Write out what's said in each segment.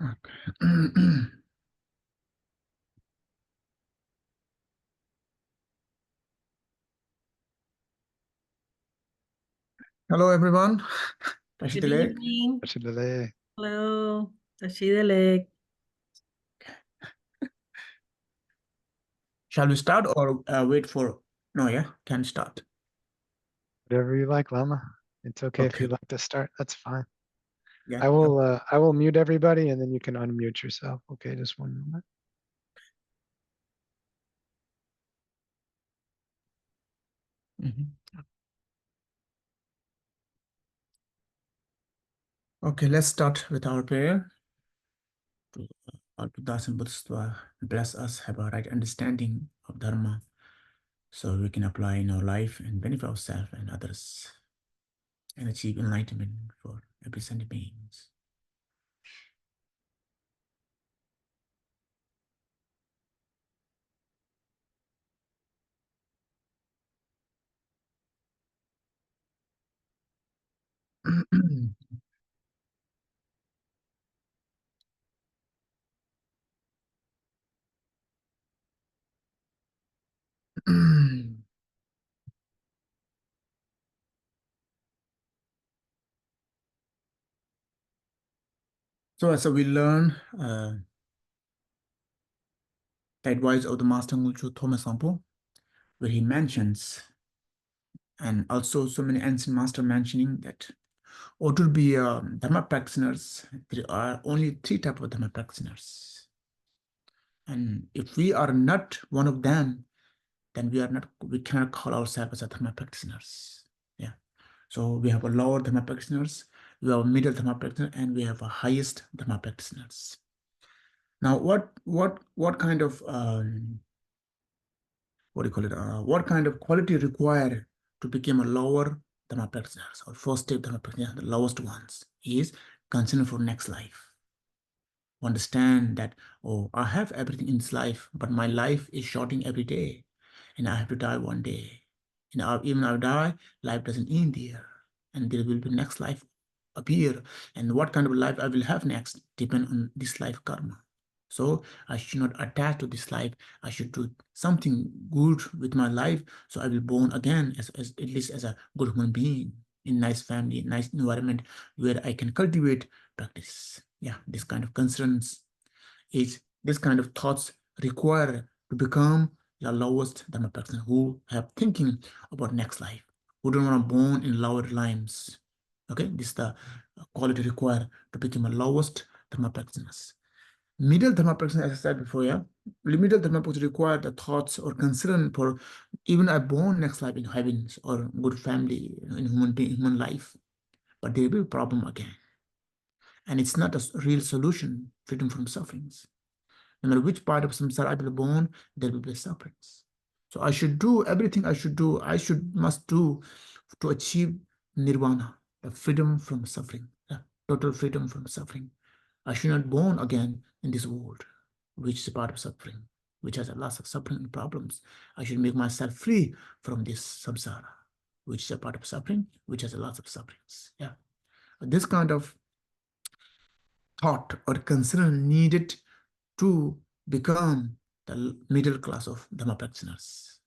Okay. Hello, everyone. Good evening. Hello. Shall we start or wait for? No, yeah, can start. Whatever you like, Lama. It's okay if you'd like to start. That's fine. Yeah. I will mute everybody and then you can unmute yourself. Okay, just one moment. Okay, let's start with our prayer. Our Buddhas and Bodhisattvas bless us, have a right understanding of dharma, so we can apply in our life and benefit ourselves and others, and achieve enlightenment for every sentient beings. So as we learn the advice of the Master Ngulchu Thome Sampo, where he mentions, and also so many ancient masters mentioning that, or to be dharma practitioners, there are only three types of dharma practitioners. And if we are not one of them, then we cannot call ourselves as a dharma practitioners. Yeah. So we have a lower dharma practitioners, we have a middle dharma practitioner, and we have a highest dharma practitioners. Now, what kind of what do you call it? What kind of quality required to become a lower dharma practitioners or first step dharma practitioners, the lowest ones, is concern for next life. Understand that, oh, I have everything in this life, but my life is shorting every day, and I have to die one day. And even I die, life doesn't end there, and there will be next life appear. And what kind of life I will have next depend on this life karma. So I should not attach to this life. I should do something good with my life, so I will born again as at least as a good human being in nice family, nice environment where I can cultivate practice. Yeah, this kind of concerns is this kind of thoughts require to become the lowest dharma person who have thinking about next life, who don't want to born in lower limes. Okay, this is the quality required to become a lowest dharma practitioners. Middle dharma practitioner, as I said before, yeah, middle dharma practitioner require the thoughts or concern for even a born next life in heavens or good family in human life, but there will be a problem again. And it's not a real solution, freedom from sufferings. No matter which part of samsara I will be born, there will be sufferings. So I should do everything must do to achieve nirvana, the freedom from suffering, the total freedom from suffering. I should not born again in this world, which is a part of suffering, which has a lot of suffering and problems. I should make myself free from this samsara, which is a part of suffering, which has a lot of sufferings. Yeah. This kind of thought or concern needed to become the middle class of dharma practitioners.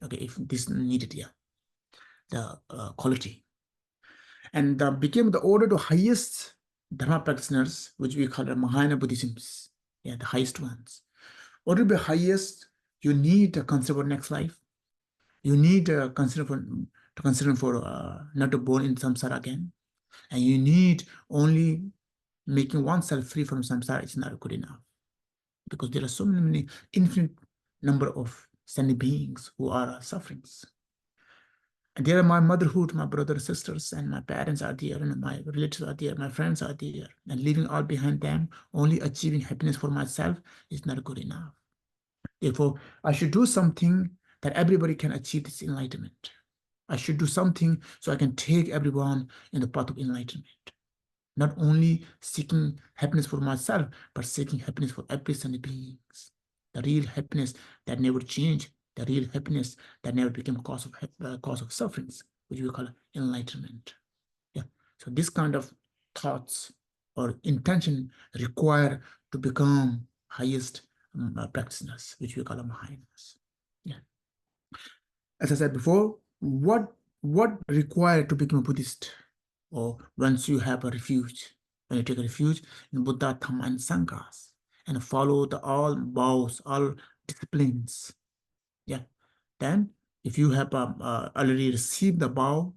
Okay, if this needed, yeah, the quality. And became the order to highest dharma practitioners, which we call the Mahayana Buddhisms, yeah, the highest ones. Order to be highest, you need to consider for next life. You need to consider for not to born in samsara again. And you need only making oneself free from samsara is not good enough, because there are so many infinite number of sentient beings who are sufferings. And there are my motherhood, my brothers, sisters, and my parents are there, and my relatives are there, my friends are there, and leaving all behind them, only achieving happiness for myself is not good enough. Therefore, I should do something that everybody can achieve this enlightenment. I should do something so I can take everyone in the path of enlightenment. Not only seeking happiness for myself, but seeking happiness for every sentient beings. The real happiness that never change, the real happiness that never became a cause of sufferings, which we call enlightenment. Yeah. So this kind of thoughts or intention required to become highest practitioners, which we call Mahayanas. Yeah. As I said before, what required to become a Buddhist? Or once you have a refuge, when you take a refuge in Buddha, Dhamma, and Sanghas, and follow the all vows, all disciplines, yeah, then if you have already received the vow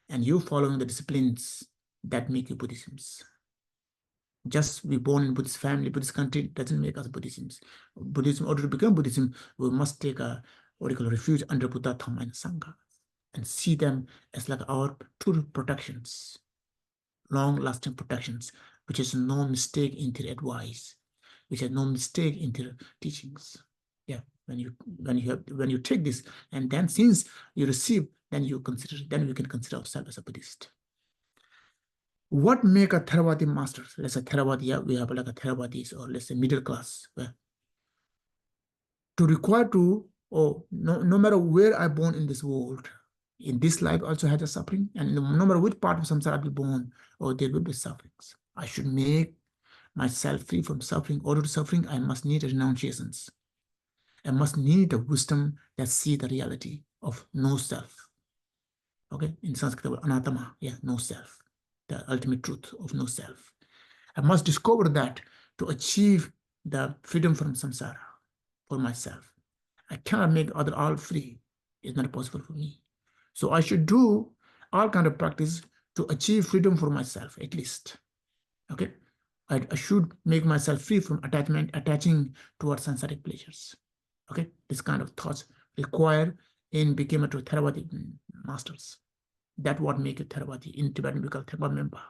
and you following the disciplines that make you Buddhisms. Just be born in Buddhist family, Buddhist country doesn't make us Buddhisms. Buddhism, in order to become Buddhism, we must take a refuge under Buddha, Dhamma, and Sangha, and see them as like our true protections, long-lasting protections, which is no mistake in their advice, which has no mistake in their teachings. Yeah, when you take this, and then since you receive, then we can consider ourselves as a Buddhist. What make a Theravada master? Let's say Theravada, yeah, we have like a Theravadis, or let's say middle class. To require to, no matter where I born in this world, in this life also has a suffering, and no matter which part of samsara I be born, there will be sufferings. I should make myself free from suffering. In order to suffering, I must need renunciations. I must need a wisdom that see the reality of no self. Okay, in Sanskrit, anatama, yeah, no self, the ultimate truth of no self. I must discover that to achieve the freedom from samsara for myself. I cannot make other all free. It's not possible for me. So I should do all kind of practice to achieve freedom for myself, at least. Okay, I should make myself free from attaching towards samsaric pleasures. Okay, this kind of thoughts required in becoming a Theravada masters. That what make it Theravada. In Tibetan, we call Theravada member.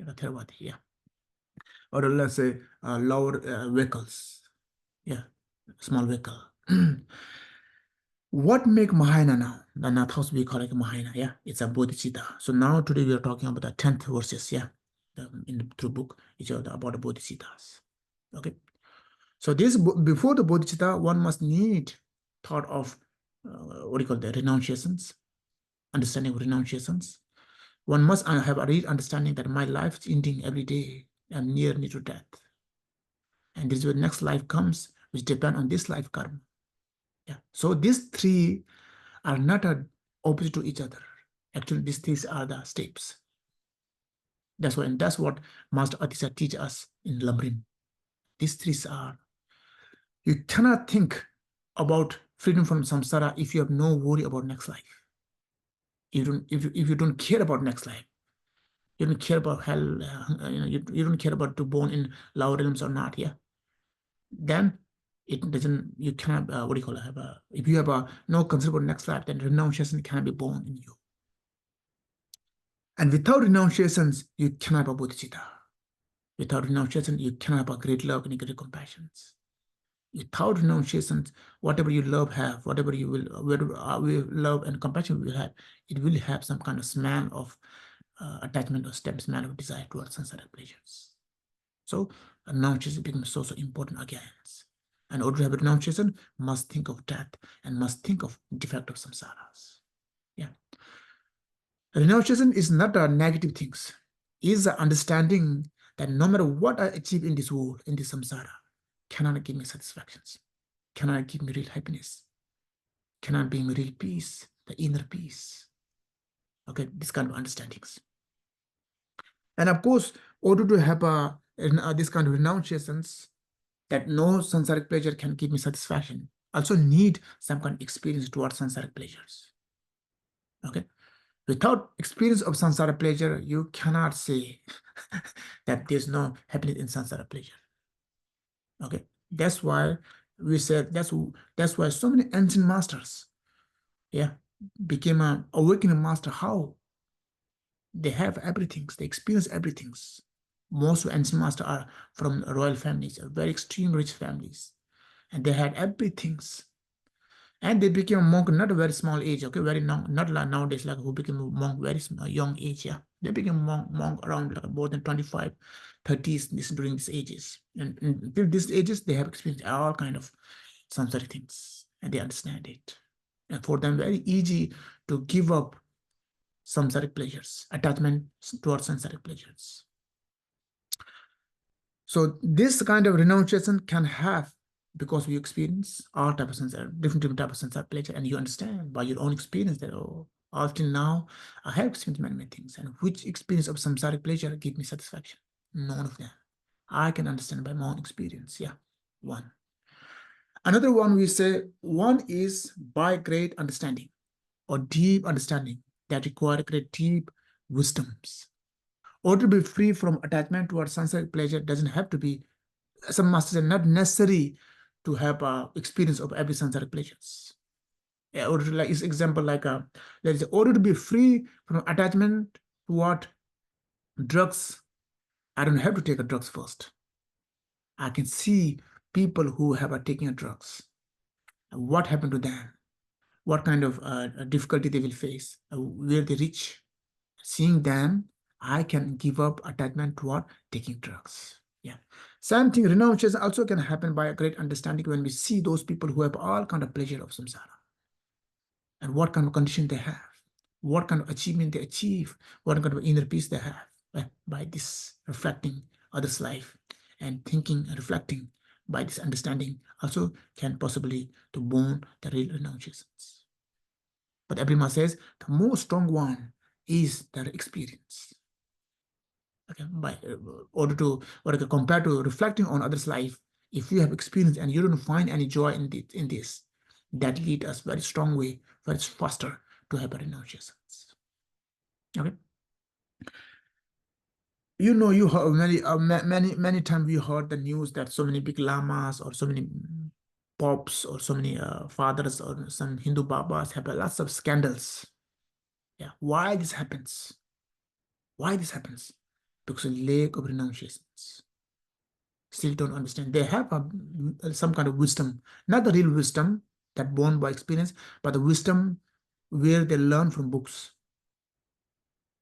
Theravada, yeah. Or let's say lower vehicles. Yeah, small vehicle. What make Mahayana now? The Nathas we call it Mahayana, yeah. It's a bodhichitta. So now today we are talking about the 10th verses, yeah. In the through book, it's about the bodhicittas. Okay. So this before the bodhicitta, one must need thought of the renunciations, understanding of renunciations. One must have a real understanding that my life is ending every day. I'm near to death. And this is where next life comes, which depend on this life karma. Yeah. So these three are not opposite to each other. Actually, these three are the steps. That's what Master Atisa teach us in Lamrim. These three are. You cannot think about freedom from samsara if you have no worry about next life. If you don't care about next life, you don't care about hell, you don't care about to born in lower realms or not, yeah. Then it doesn't. You cannot. If you have no concern about next life, then renunciation cannot be born in you. And without renunciations, you cannot have a bodhicitta. Without renunciation, you cannot have a great love and great compassion. Without renunciations, whatever you love have, whatever you will, whatever love and compassion will have, it will have some kind of smell of attachment or smell of desire towards samsaric pleasures. So renunciation becomes so important again. And in order to have renunciation, must think of death and must think of defect of samsaras. Yeah. Renunciation is not a negative things. It is the understanding that no matter what I achieve in this world, in this samsara, cannot give me satisfactions, cannot give me real happiness, cannot bring me real peace, the inner peace. Okay, this kind of understandings. And of course, in order to have this kind of renunciations, that no samsaric pleasure can give me satisfaction, also need some kind of experience towards samsaric pleasures. Okay, without experience of samsara pleasure, you cannot say that there's no happiness in samsara pleasure. Okay, that's why we said that's why so many ancient masters, yeah, became an awakening master. How? They have everything, they experience everything. Most ancient masters are from royal families, very extreme rich families, and they had everything. And they became a monk not a very small age, okay, not like nowadays, like who became a monk very small, young age, yeah. They became monk around like more than 25, 30s during these ages. And until these ages, they have experienced all kind of samsaric things, and they understand it. And for them, very easy to give up samsaric pleasures, attachment towards samsaric pleasures. So this kind of renunciation can have, because we experience all type of different type of samsaric pleasure, and you understand by your own experience that, oh, often now I have experienced many things, and which experience of samsaric pleasure give me satisfaction? None of them. I can understand by my own experience. Yeah, one. Another one we say, one is by great understanding or deep understanding that require great deep wisdoms. Or to be free from attachment towards samsaric pleasure doesn't have to be, some masters are not necessary to have experience of every samsaric pleasures. Yeah, or like is example like there is order to be free from attachment toward drugs. I don't have to take a drugs first. I can see people who have taken drugs. What happened to them? What kind of difficulty they will face? Where they reach? Seeing them, I can give up attachment toward taking drugs. Yeah. Same thing, renunciation also can happen by a great understanding when we see those people who have all kind of pleasure of samsara and what kind of condition they have, what kind of achievement they achieve, what kind of inner peace they have by this reflecting others' life and thinking and reflecting by this understanding also can possibly to born the real renunciations. But every master says the most strong one is their experience. Okay, by order to compared to reflecting on others' life, if you have experience and you don't find any joy in this, that lead us very strong way, very faster to have renunciations. Okay. You know, you heard many times we heard the news that so many big lamas or so many popes or so many fathers or some Hindu babas have lots of scandals. Yeah, why this happens? Why this happens? Because of lack of renunciations. Still don't understand. They have some kind of wisdom, not the real wisdom that born by experience, but the wisdom where they learn from books.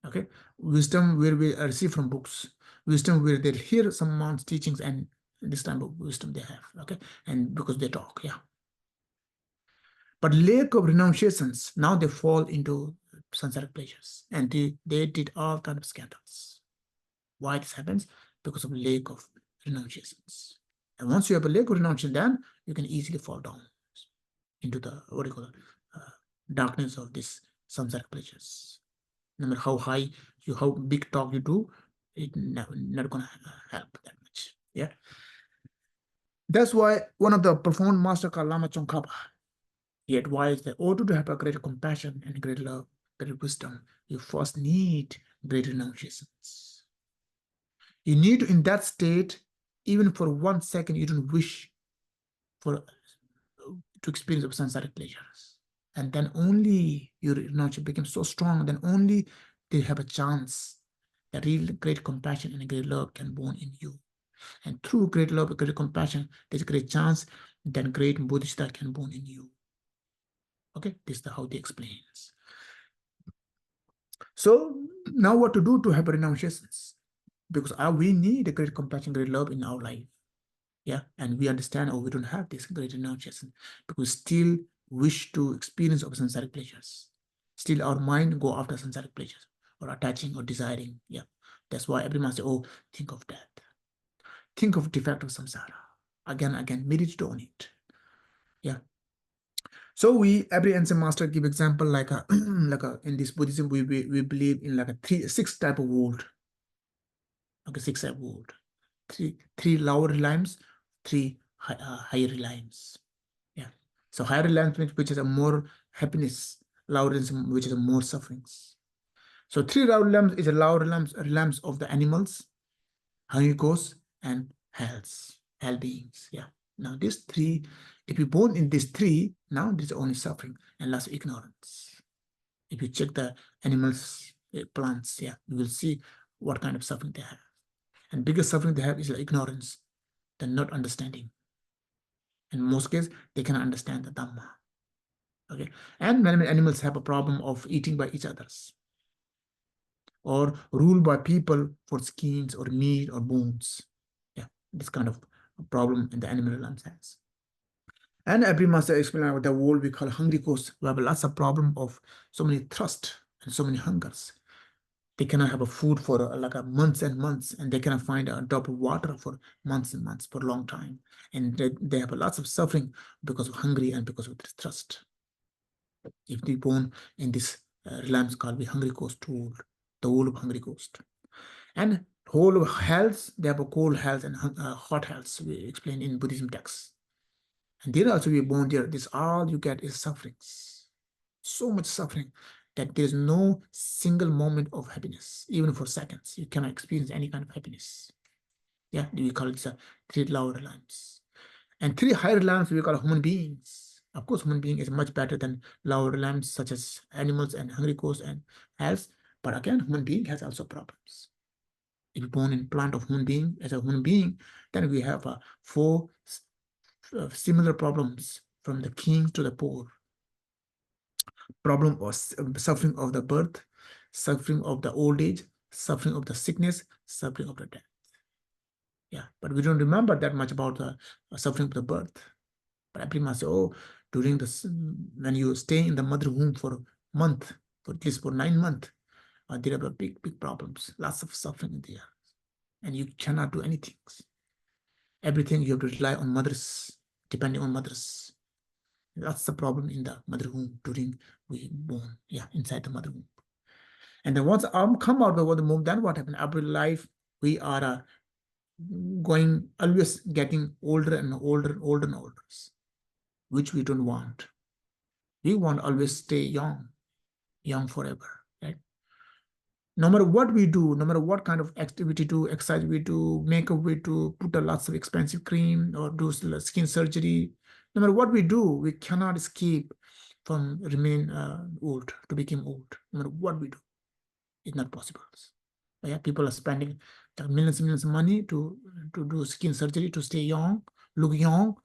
Okay, wisdom where we receive from books, wisdom where they hear some monks' teachings, and this type of wisdom they have. Okay, and because they talk, yeah. But lack of renunciations, now they fall into samsaric pleasures, and they did all kind of scandals. Why this happens? Because of lack of renunciations. And once you have a lack of renunciation, then you can easily fall down into the darkness of this samsaric pleasures. No matter how high you, how big talk you do, it not gonna help that much. Yeah. That's why one of the profound master called Lama Tsongkhapa, he advised that order to have a greater compassion and greater love, greater wisdom, you first need great renunciations. You need in that state, even for 1 second, you don't wish for to experience of samsaric pleasures. And then only your renunciation becomes so strong, then only they have a chance that real great compassion and great love can born in you. And through great love, great compassion, there's a great chance that great bodhichitta can born in you. Okay, this is how they explains. So now what to do to have renunciations? Because we need a great compassion, great love in our life. Yeah, and we understand, we don't have this great renunciation because we still wish to experience of samsaric pleasures. Still our mind go after samsaric pleasures or attaching or desiring. Yeah, that's why every man say, oh, think of that. Think of defect of samsara. Again, meditate on it. Yeah. So every ancient master give example like in this Buddhism, we believe in like six type of world. Okay, 6 type of world. Three lower realms, 3 higher realms. Yeah. So higher realms which is a more happiness, lower realms which is a more sufferings. So 3 lower realms is a lower realms of the animals, hungry ghosts, and hell beings. Yeah. Now these 3, if you born in these 3, now there's only suffering and lots of ignorance. If you check the animals, plants, yeah, you will see what kind of suffering they have. And biggest suffering they have is like ignorance, the not understanding. In most cases, they cannot understand the dharma. Okay, and many animals have a problem of eating by each others, or ruled by people for skins or meat or bones. Yeah, this kind of problem in the animal realms has. And every master explained about the world we call hungry ghosts. We have lots of problem of so many thirst and so many hungers. They cannot have a food for like a months and months, and they cannot find a drop of water for months and months, for a long time. And they have lots of suffering because of hungry and because of thirst. If they born in this realms called the hungry coast tool, the whole of hungry coast. And whole of health, they have a cold health and hot health, we explain in Buddhism texts. And there also we born there, this all you get is sufferings. So much suffering that there is no single moment of happiness, even for seconds. You cannot experience any kind of happiness. Yeah, we call it the three lower realms. And three higher realms we call human beings. Of course, human being is much better than lower realms such as animals and hungry ghosts and else. But again, human being has also problems. If you're born in plant of human being as a human being, then we have four similar problems from the king to the poor. Problem or suffering of the birth, suffering of the old age, suffering of the sickness, suffering of the death. Yeah, but we don't remember that much about the suffering of the birth. But every month, oh, during this, when you stay in the mother womb for a month, for at least for 9 months, there are big problems, lots of suffering there, and you cannot do anything. Everything you have to rely on mothers, depending on mothers. That's the problem in the mother womb during we born, yeah, inside the mother womb. And then once arm come out of the womb, then what happened? Every life we are going always getting older and older and older and older, which we don't want. We want always stay young forever, right? No matter what we do, no matter what kind of activity do, exercise we do, makeup we do, put a lots of expensive cream or do skin surgery, no matter what we do, we cannot escape from remain old, to become old, no matter what we do. It's not possible. Yeah, people are spending millions and millions of money to do skin surgery to stay young, look young,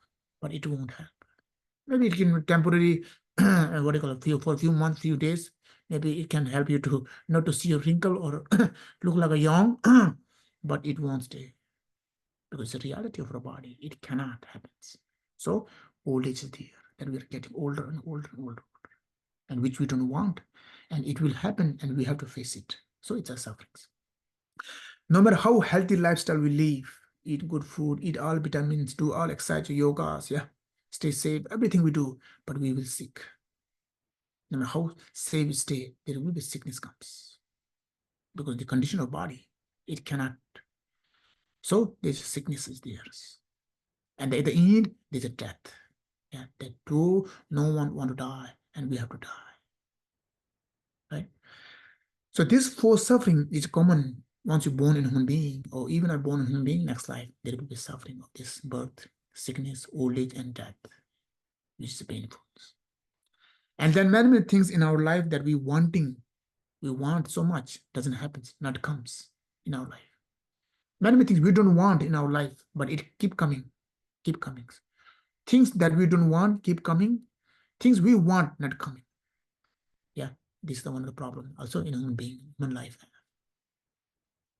but it won't help. Maybe it can temporary, what do you call it, for a few months, few days. Maybe it can help you to not to see a wrinkle or look like a young, but it won't stay because the reality of our body, it cannot happen. So old age is there, and we are getting older and older and older, and which we don't want, and it will happen, and we have to face it. So it's a suffering. No matter how healthy lifestyle we live, eat good food, eat all vitamins, do all exercise, yogas, yeah, stay safe, everything we do, but we will sick. No matter how safe we stay, there will be sickness comes. Because the condition of body, it cannot. So there's sickness is there. And at the end, there's a death. Yeah, that too, no one want to die, and we have to die. Right? So this forced suffering is common once you're born in a human being, or even are born in a human being next life, there will be suffering of this birth, sickness, old age, and death, which is painful. And then many things in our life that we want so much, doesn't happen, not comes in our life. Many things we don't want in our life, but it keep coming. Things that we don't want keep coming. Things we want not coming. Yeah, this is the one of the problem also in human being, human life.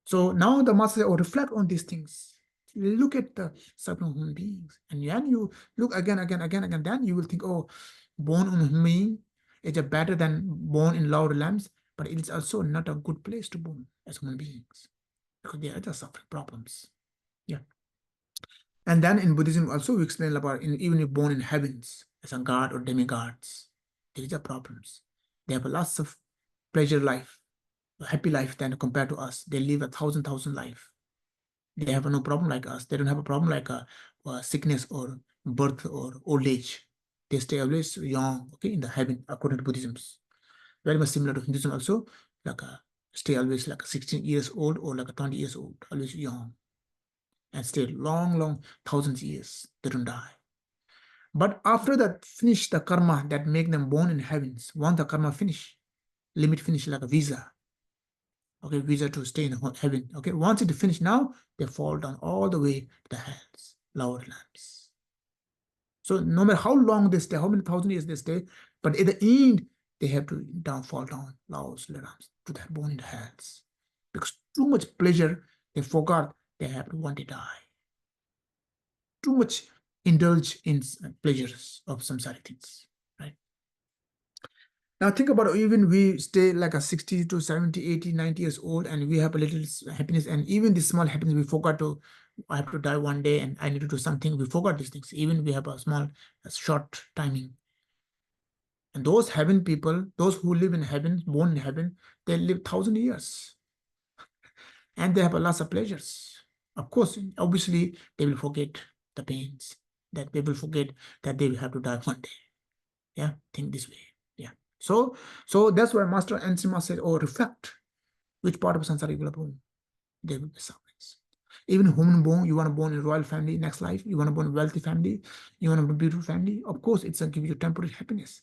So now the master will reflect on these things. You look at the suffering of human beings, and then you look again, then you will think, oh, born on human being is better than born in lower realms, but it's also not a good place to born as human beings because they are just suffering problems. Yeah. And then in Buddhism also we explain about even if born in heavens as a god or demigods, there is a problems. They have lots of pleasure life, a happy life than compared to us. They live a thousand life. They have no problem like us. They don't have a problem like a sickness or birth or old age. They stay always young, okay, in the heaven according to Buddhism. Very much similar to Hinduism also, like stay always like 16 years old or like 20 years old, always young, and stay long thousands of years. They don't die. But after that, finish the karma that make them born in heavens. Once the karma finish, limit finish like a visa. Okay, visa to stay in heaven. Okay, once it finish now, they fall down all the way to the hells, lower lamps. So no matter how long they stay, how many thousand years they stay, but at the end, they have to fall down, lower lamps, to that born in the hells. Because too much pleasure, they forgot they have to one day die. Too much indulge in pleasures of samsaric things, right? Now think about it, even we stay like a 60 to 70, 80, 90 years old, and we have a little happiness, and even this small happiness, we forgot to, I have to die one day and I need to do something. We forgot these things. Even we have a small, short timing. And those heaven people, those who live in heaven, born in heaven, they live 1,000 years. And they have a lot of pleasures. Of course, obviously, they will forget the pains, that they will forget that they will have to die one day. Yeah, think this way. Yeah. So that's why Master Ensima said, oh, reflect which part of samsara you will be born. There will be sufferings. Even human born, you want to born in royal family next life, you want to born in wealthy family, you want to be beautiful family. Of course, it's going to give you temporary happiness,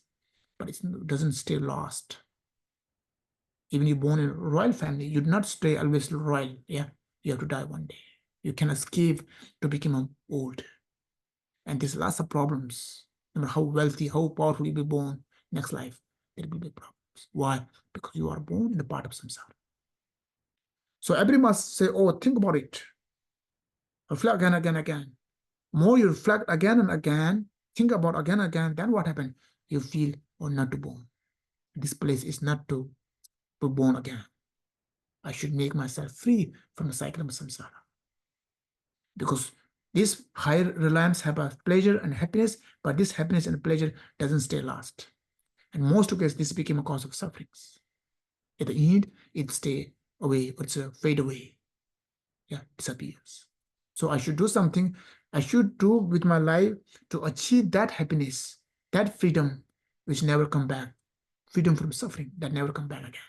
but it doesn't stay lost. Even you born in a royal family, you do not stay always royal. Yeah, you have to die one day. You can escape to become old. And there's lots of problems. No matter how wealthy, how powerful you be born next life, there will be problems. Why? Because you are born in the part of samsara. So everybody must say, oh, think about it. Reflect again, again, again. More you reflect again and again, think about again and again, then what happened? You feel, oh, not to born. This place is not to be born again. I should make myself free from the cycle of samsara. Because this higher reliance have a pleasure and happiness, but this happiness and pleasure doesn't stay last. And most of us, this became a cause of sufferings. At the end, it stay away, or it's a fade away. Yeah, disappears. So I should do something. I should do with my life to achieve that happiness, that freedom, which never come back. Freedom from suffering that never come back again.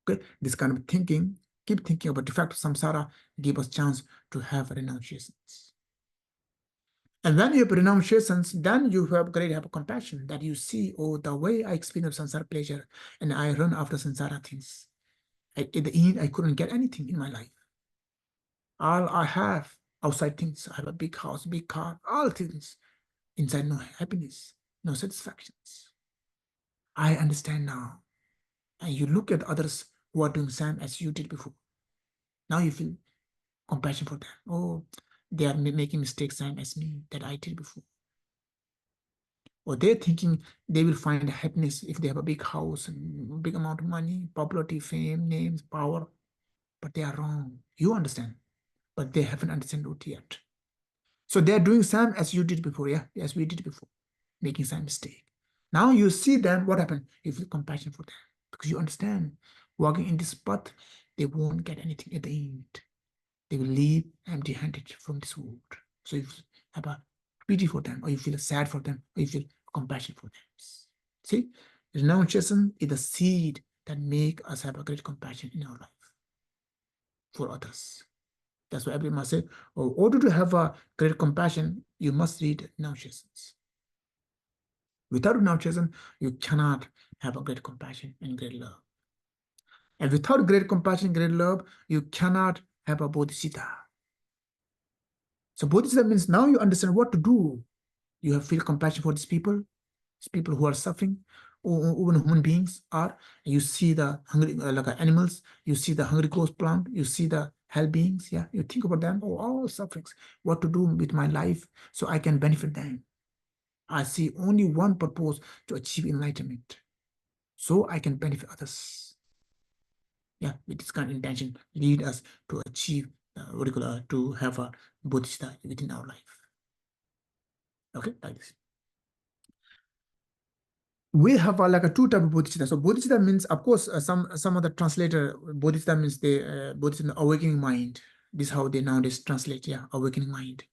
Okay, this kind of thinking, keep thinking about the fact of samsara, give us chance to have renunciations. And when you have renunciations, then you have great have compassion that you see, oh, the way I experience samsara pleasure and I run after samsara things. At the end, I couldn't get anything in my life. All I have outside things, I have a big house, big car, all things. Inside, no happiness, no satisfactions. I understand now. And you look at others who are doing same as you did before. Now you feel compassion for them. Oh, they are making mistakes same as me that I did before. Or they're thinking they will find happiness if they have a big house and big amount of money, popularity, fame, names, power. But they are wrong. You understand, but they haven't understood it yet. So they're doing same as you did before, yeah, as we did before, making some mistake. Now you see them, what happened? You feel compassion for them because you understand walking in this path, they won't get anything at the end. They will leave empty-handed from this world. So you have a pity for them, or you feel sad for them, or you feel compassion for them. See, renunciation is the seed that make us have a great compassion in our life for others. That's why everyone must say, oh, in order to have a great compassion, you must read renunciations. Without renunciation, you cannot have a great compassion and great love. And without great compassion, great love, you cannot have a bodhichitta. So bodhichitta means now you understand what to do. You have feel compassion for these people who are suffering, or even human beings are. You see the hungry, like animals. You see the hungry ghost plant. You see the hell beings. Yeah, you think about them. Oh, all sufferings. What to do with my life so I can benefit them. I see only one purpose to achieve enlightenment, so I can benefit others. Yeah, with this kind of intention, lead us to achieve to have a bodhisattva within our life. Okay, like this. We have like a two type of bodhisattva. So bodhisattva means, of course, some of the translator bodhisattva means the bodhisattva awakening mind. This is how they nowadays translate. Yeah, awakening mind.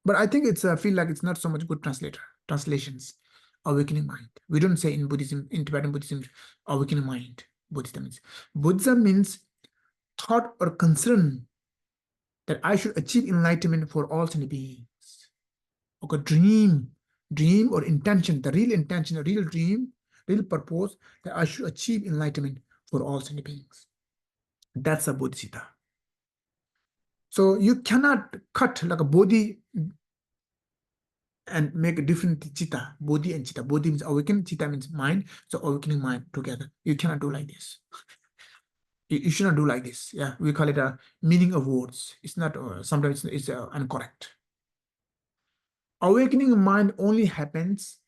But I think it's feel like it's not so much good translations. Awakening mind. We don't say in Buddhism, in Tibetan Buddhism, awakening mind. Buddhism means thought or concern that I should achieve enlightenment for all sentient beings. Okay, dream or intention, the real intention, the real dream, real purpose that I should achieve enlightenment for all sentient beings. That's a bodhisattva. So you cannot cut like a bodhi and make a different chitta, bodhi and chitta. Bodhi means awakening, chitta means mind. So awakening mind together. You cannot do like this. You should not do like this. Yeah, we call it a meaning of words. It's not, sometimes it's incorrect. Awakening mind only happens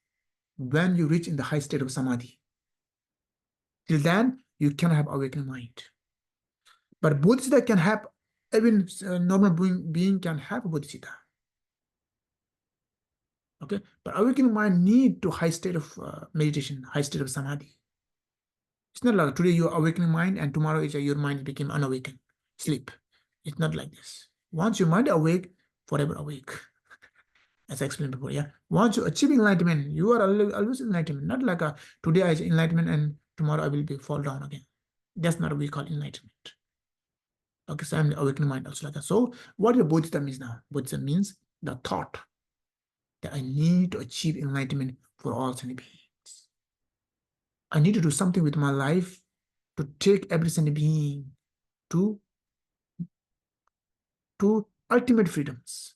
when you reach in the high state of samadhi. Till then, you cannot have awakened mind. But bodhisattva can have, even normal being can have bodhisattva. Okay, but awakening mind need to high state of meditation, high state of samadhi. It's not like today you're awakening mind and tomorrow your mind became unawakened, sleep. It's not like this. Once your mind awake, forever awake. As I explained before, yeah. Once you achieve enlightenment, you are always enlightenment. Not like today I enlightenment and tomorrow I will fall down again. That's not what we call enlightenment. Okay, so I'm the awakening mind also like that. So what the bodhisattva means now? Bodhisattva means the thought that I need to achieve enlightenment for all sentient beings. I need to do something with my life to take every sentient being to ultimate freedoms.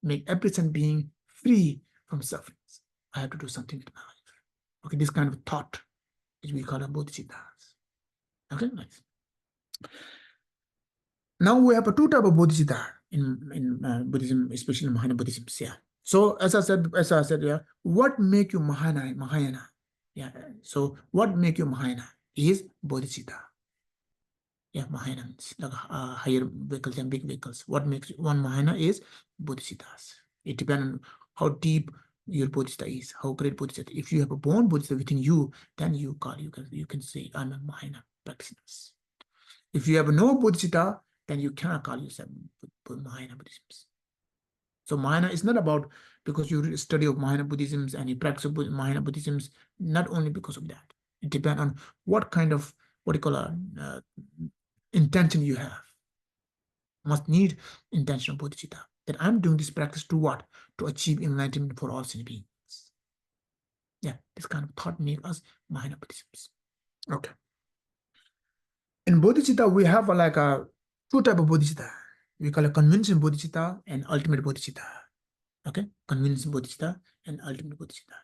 Make every sentient being free from sufferings. I have to do something with my life. Okay, this kind of thought is we call a bodhisattvas. Okay, nice. Now we have two types of bodhisattva in Buddhism, especially Mahayana Buddhism. Yeah. So as I said, yeah, what make you Mahayana? Yeah. So what make you Mahayana is bodhisattva. Yeah, Mahayana means like higher vehicles and big vehicles. What makes one Mahayana is bodhisattvas. It depends on how deep your bodhisattva is, how great bodhisattva. If you have a born bodhisattva within you, then you can say I'm a Mahayana practitioner. If you have no bodhisattva, then you cannot call yourself Mahayana Buddhism. So Mahayana is not about because you study of Mahayana Buddhisms and you practice Mahayana Buddhisms, not only because of that. It depends on what kind of, intention you have. Must need intention of bodhicitta. That I'm doing this practice to what? To achieve enlightenment for all sentient beings. Yeah, this kind of thought makes us Mahayana Buddhisms. Okay. In bodhicitta, we have two types of bodhicitta. We call it convincing bodhicitta and ultimate bodhicitta. Okay, convincing bodhicitta and ultimate bodhicitta.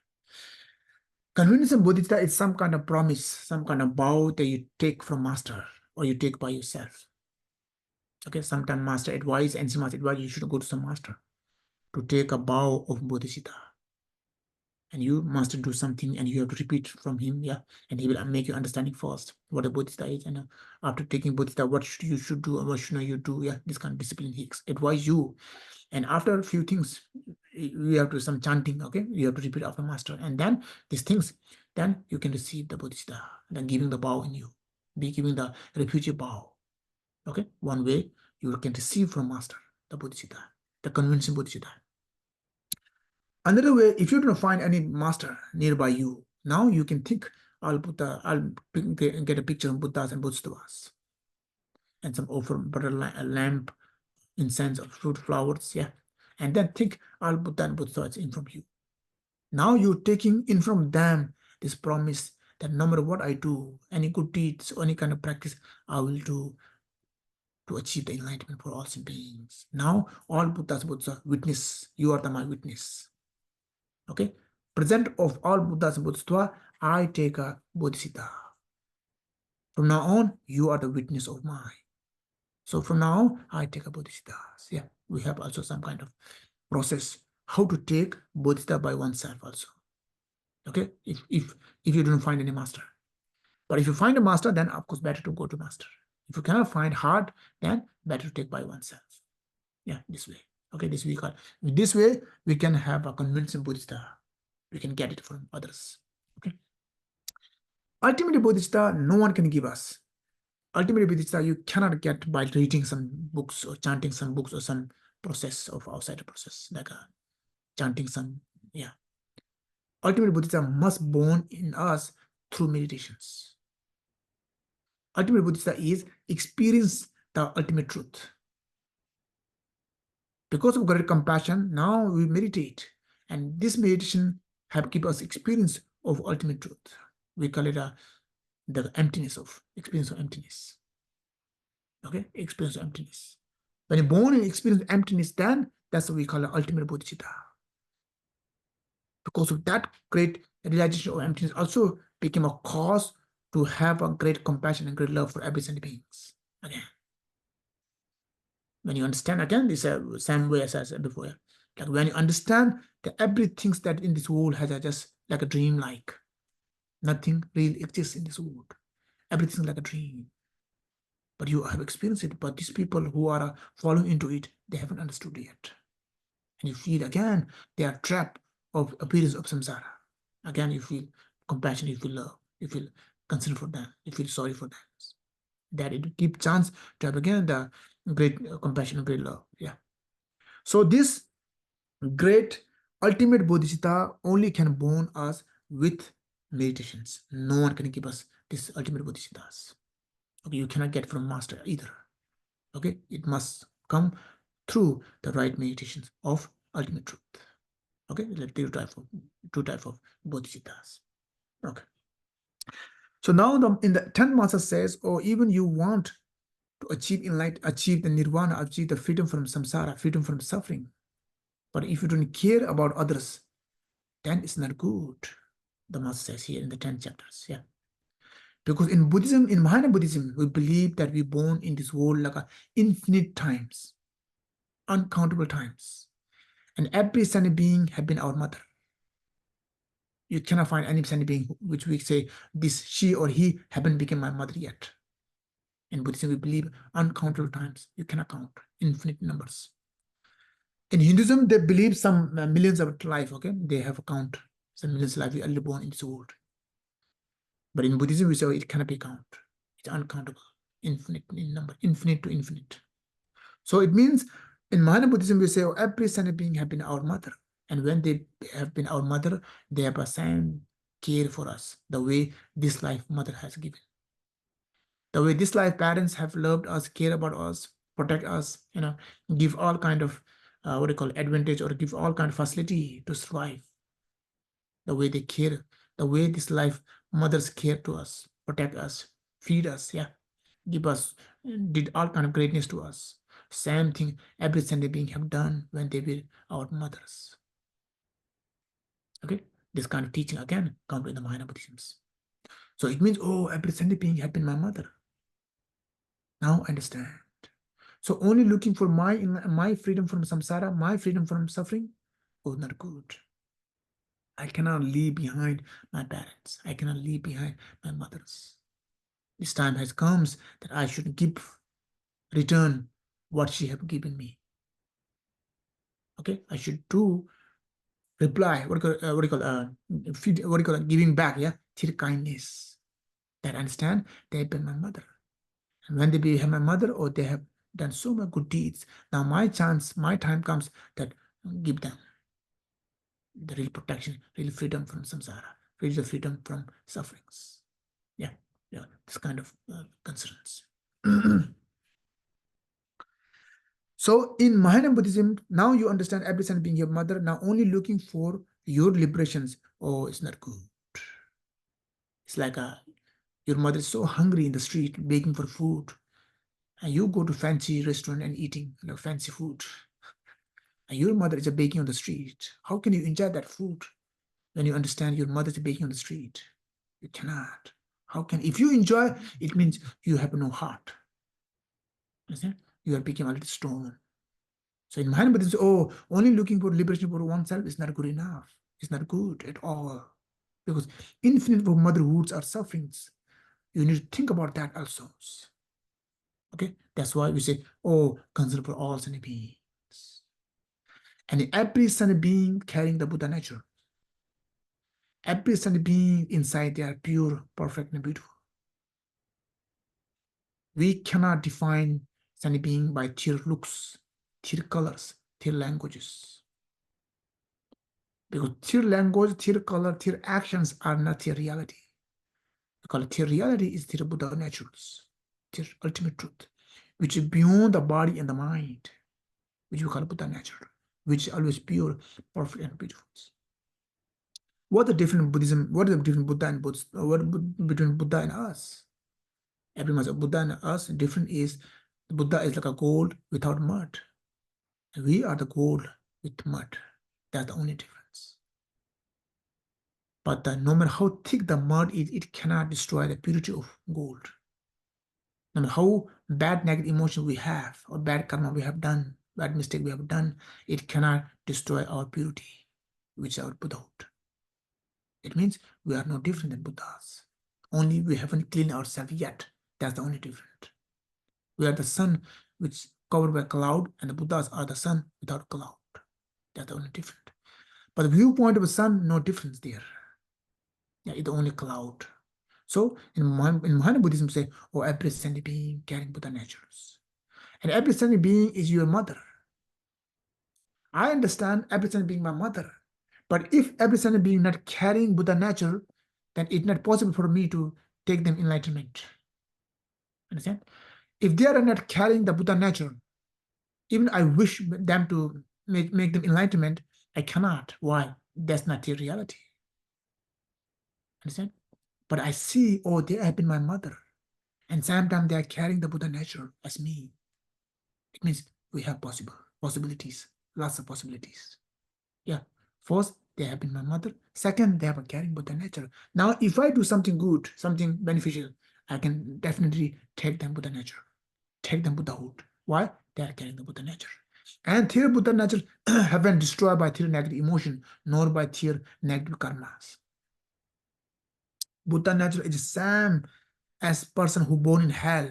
Convincing bodhicitta is some kind of promise, some kind of vow that you take from master or you take by yourself. Okay, sometimes master advise and some master advise you should go to some master to take a vow of bodhicitta. And you must do something and you have to repeat from him, yeah, and he will make you understanding first what a bodhisattva is, and after taking bodhisattva, what you should do and what should not you do, yeah, this kind of discipline he advise you. And after a few things, you have to do some chanting, okay, you have to repeat after master, and then these things, then you can receive the bodhisattva, then giving the vow in you, be giving the refugee vow. Okay, one way you can receive from master the bodhisattva, the convincing bodhisattva. Another way, if you don't find any master nearby you, now you can think, I'll get a picture of Buddhas and Bodhisattvas and some offer butter lamp, incense or fruit flowers, yeah. And then think, I'll Buddha and Bodhisattvas in from you. Now you're taking in from them this promise that no matter what I do, any good deeds or any kind of practice, I will do to achieve the enlightenment for all sentient beings. Now all Buddhas, Bodhisattvas witness, you are my witness. Okay, present of all Buddhas and Bodhisattvas, I take a bodhicitta. From now on, you are the witness of mine. So from now on, I take a bodhicitta. Yeah, we have also some kind of process how to take bodhicitta by oneself also. Okay, if you don't find any master, but if you find a master, then of course better to go to master. If you cannot find hard, then better to take by oneself. Yeah, this way. Okay, this way we can have a convincing bodhicitta. We can get it from others. Okay. Ultimately, bodhicitta, no one can give us. Ultimately, bodhicitta, you cannot get by reading some books or chanting some books or some process of outside process, like chanting some, yeah. Ultimately, bodhicitta must born in us through meditations. Ultimately, bodhicitta is experience the ultimate truth. Because of great compassion, now we meditate, and this meditation have given us experience of ultimate truth. We call it the emptiness of experience of emptiness. Okay, experience of emptiness. When you're born in experience of emptiness, then that's what we call the ultimate bodhicitta. Because of that great realization of emptiness, also became a cause to have a great compassion and great love for every sentient beings. Again. When you understand, again, this same way as I said before, like when you understand that everything that in this world has just like a dream like. Nothing real exists in this world. Everything is like a dream. But you have experienced it. But these people who are following into it, they haven't understood yet. And you feel again, they are trapped of appearance of samsara. Again, you feel compassion, you feel love, you feel concern for them, you feel sorry for them. That it gives chance to have again the great compassion and great love. Yeah. So this great ultimate bodhisattva only can born us with meditations. No one can give us this ultimate bodhisattvas. Okay, you cannot get from master either. Okay, it must come through the right meditations of ultimate truth. Okay, there are two types of bodhisattvas. Okay. So now in the 10th master says, or even you want to achieve enlightenment, achieve the nirvana, achieve the freedom from samsara, freedom from suffering. But if you don't care about others, then it's not good. The master says here in the 10 chapters. Yeah. Because in Buddhism, in Mahayana Buddhism, we believe that we're born in this world like infinite times, uncountable times. And every sentient being have been our mother. You cannot find any sentient being which we say this she or he haven't become my mother yet. In Buddhism, we believe uncountable times. You cannot count infinite numbers. In Hinduism, they believe some millions of life. Okay, they have a count. Some millions of life we are born in this world. But in Buddhism, we say it cannot be counted. It's uncountable, infinite in number, infinite to infinite. So it means in Mahayana Buddhism, we say every sentient being have been our mother. And when they have been our mother, they have assigned care for us, the way this life mother has given. The way this life parents have loved us, care about us, protect us, give all kind of advantage or give all kind of facility to survive. The way they care, the way this life mothers care to us, protect us, feed us, yeah, give us, did all kind of greatness to us. Same thing every sentient being have done when they were our mothers. Okay, this kind of teaching again comes in the Mahayana Buddhisms. So it means, oh, every sentient being have been my mother. Now I understand. So only looking for my freedom from samsara, my freedom from suffering, oh, not good. I cannot leave behind my parents. I cannot leave behind my mothers. This time has come that I should return what she have given me. Okay, I should do reply. Giving back. Yeah, till kindness. That understand they have been my mother, and when they become my mother, or they have done so many good deeds. Now my time comes that give them the real protection, real freedom from samsara, real freedom from sufferings. Yeah, this kind of concerns. So in Mahayana Buddhism, now you understand every son being your mother, now only looking for your liberations. Oh, it's not good. It's like your mother is so hungry in the street, begging for food, and you go to fancy restaurant and eating fancy food. And your mother is begging on the street. How can you enjoy that food when you understand your mother is begging on the street? You cannot. How can, if you enjoy, it means you have no heart. Understand? You are becoming a little stone. So in Mahayana Buddhism, oh, only looking for liberation for oneself is not good enough. It's not good at all. Because infinite motherhoods are sufferings. You need to think about that also. Okay? That's why we say, oh, consider for all sentient beings. And every sentient being carrying the Buddha nature. Every sentient being inside, they are pure, perfect, and beautiful. We cannot define sentient being by their looks, their colors, their languages. Because their language, their color, their actions are not their reality. Because their reality is their Buddha natures, their ultimate truth, which is beyond the body and the mind, which we call Buddha nature, which is always pure, perfect, and beautiful. What the different Buddhism? What is the different Buddha and Buddha? What between Buddha and us? Every much of Buddha and us different is Buddha is like a gold without mud. And we are the gold with mud. That's the only difference. But no matter how thick the mud is, it cannot destroy the purity of gold. No matter how bad negative emotion we have, or bad karma we have done, bad mistake we have done, it cannot destroy our purity, which is our Buddhahood. It means we are no different than Buddhas. Only we haven't cleaned ourselves yet. That's the only difference. We are the sun which is covered by cloud, and the Buddhas are the sun without cloud. That's the only difference. But the viewpoint of the sun, no difference there. Yeah, it's only cloud. So in Mahayana Buddhism say, oh, every sentient being carrying Buddha natures. And every sentient being is your mother. I understand every sentient being my mother. But if every sentient being not carrying Buddha nature, then it's not possible for me to take them enlightenment. Understand? If they are not carrying the Buddha nature, even I wish them to make them enlightenment, I cannot. Why? That's not their reality. Understand? But I see, oh, they have been my mother. And sometimes they are carrying the Buddha nature as me. It means we have possibilities, lots of possibilities. Yeah. First, they have been my mother. Second, they have carrying Buddha nature. Now, if I do something good, something beneficial, I can definitely take them Buddha nature, take them Buddhahood. Why? They are carrying the Buddha nature. And their Buddha nature haven't destroyed by their negative emotion, nor by their negative karmas. Buddha nature is the same as person who born in hell.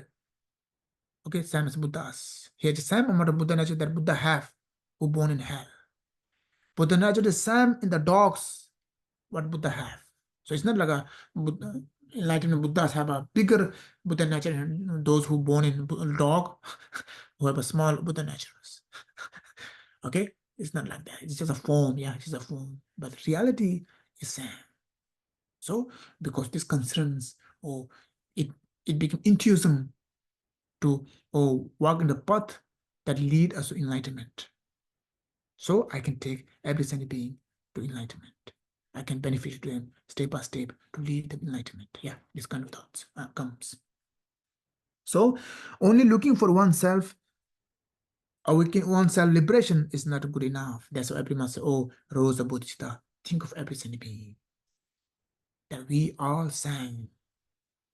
Okay, same as Buddhas. He has the same amount of Buddha nature that Buddha have, who born in hell. Buddha nature is same in the dogs, what Buddha have. So it's not like a Buddha, enlightened Buddhas have a bigger Buddha nature than those who born in dog, who have a small Buddha natures. Okay, it's not like that. It's just a form. Yeah, it's just a form. But reality is same. So because this concerns, or it became intuition to walk in the path that lead us to enlightenment. So I can take every sentient being to enlightenment. I can benefit to them step by step to lead them enlightenment. Yeah, this kind of thoughts comes. So only looking for oneself, awakening oneself liberation is not good enough. That's why everyone say, oh, Rose of Bodhisattva, think of every sentient being. That we all sang.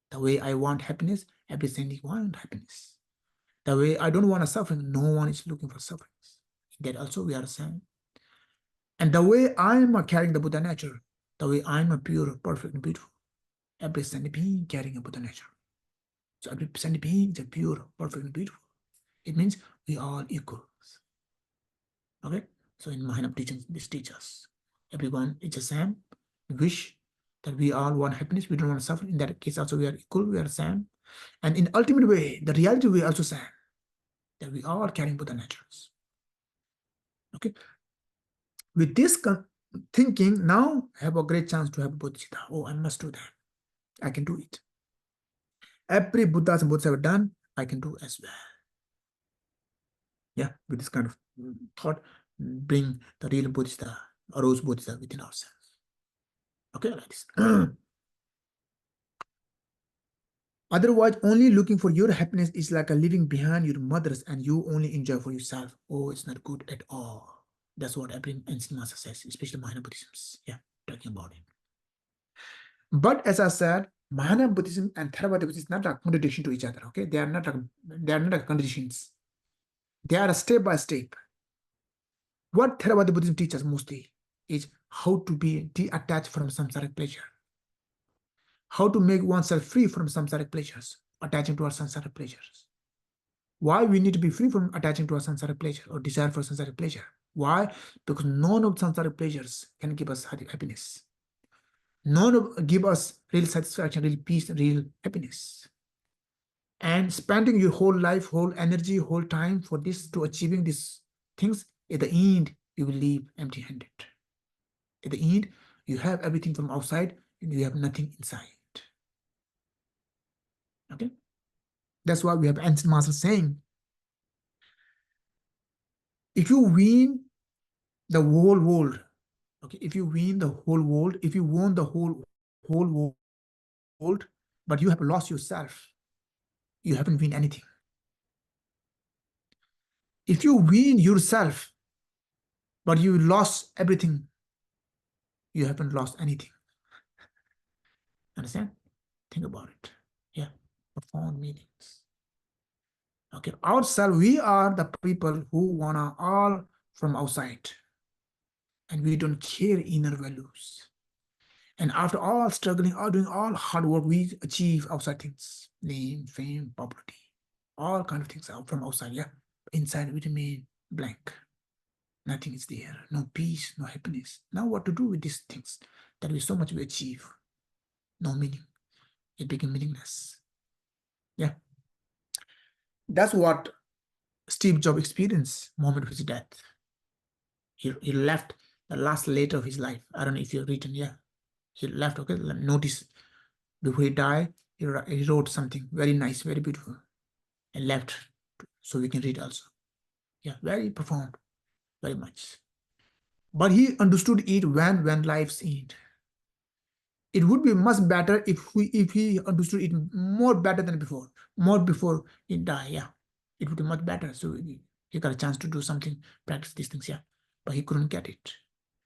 The way I want happiness, every sentient want happiness. The way I don't want a suffering, no one is looking for sufferings. That also we are saying. And the way I am carrying the Buddha nature, the way I am a pure, perfect, and beautiful, every sentient being carrying a Buddha nature. So every sentient being is a pure, perfect, and beautiful. It means we are equals. Okay? So in Mahayana teachings, this teaches everyone is the same. We wish that we all want happiness, we don't want to suffer. In that case, also we are equal, we are the same. And in ultimate way, the reality we are also same. That we are carrying Buddha natures. Okay? With this thinking, now I have a great chance to have bodhicitta. Oh, I must do that. I can do it. Every Buddhas and Buddhas have done, I can do as well. Yeah, with this kind of thought, bring the real bodhicitta, arose bodhicitta within ourselves. Okay, like this. Otherwise, only looking for your happiness is like a living behind your mothers and you only enjoy for yourself. Oh, it's not good at all. That's what every ancient master says, especially Mahayana Buddhism. Yeah, talking about it. But as I said, Mahayana Buddhism and Theravada Buddhism is not a contradiction to each other. Okay, they are not conditions. They are a step by step. What Theravada Buddhism teaches mostly is how to be detached from samsaric pleasure. How to make oneself free from samsaric pleasures, attaching to our samsaric pleasures. Why we need to be free from attaching to our samsaric pleasure or desire for samsaric pleasure? Why? Because none of samsaric pleasures can give us happiness. None of give us real satisfaction, real peace, real happiness. And spending your whole life, whole energy, whole time for this to achieving these things, at the end, you will leave empty-handed. At the end, you have everything from outside and you have nothing inside. Okay? That's why we have ancient masters saying, if you win the whole world, okay, if you win the whole world, if you won the whole world, but you have lost yourself, you haven't won anything. If you win yourself, but you lost everything, you haven't lost anything. Understand? Think about it. Yeah, profound meanings. Okay, outside, we are the people who wanna all from outside. And we don't care inner values. And after all struggling, all doing all hard work, we achieve outside things, name, fame, popularity, all kind of things out from outside. Yeah, inside we remain blank. Nothing is there. No peace, no happiness. Now what to do with these things that we so much we achieve? No meaning. It became meaningless. Yeah. That's what Steve Jobs experienced moment of his death. He left the last letter of his life. I don't know if you've written, yeah. He left, okay? Notice before he died, he wrote something very nice, very beautiful, and left so we can read also. Yeah, very profound, very much. But he understood it when life's end. It would be much better if he understood it more better than before, more before he died. Yeah, it would be much better. So he got a chance to do something, practice these things. Yeah, but he couldn't get it.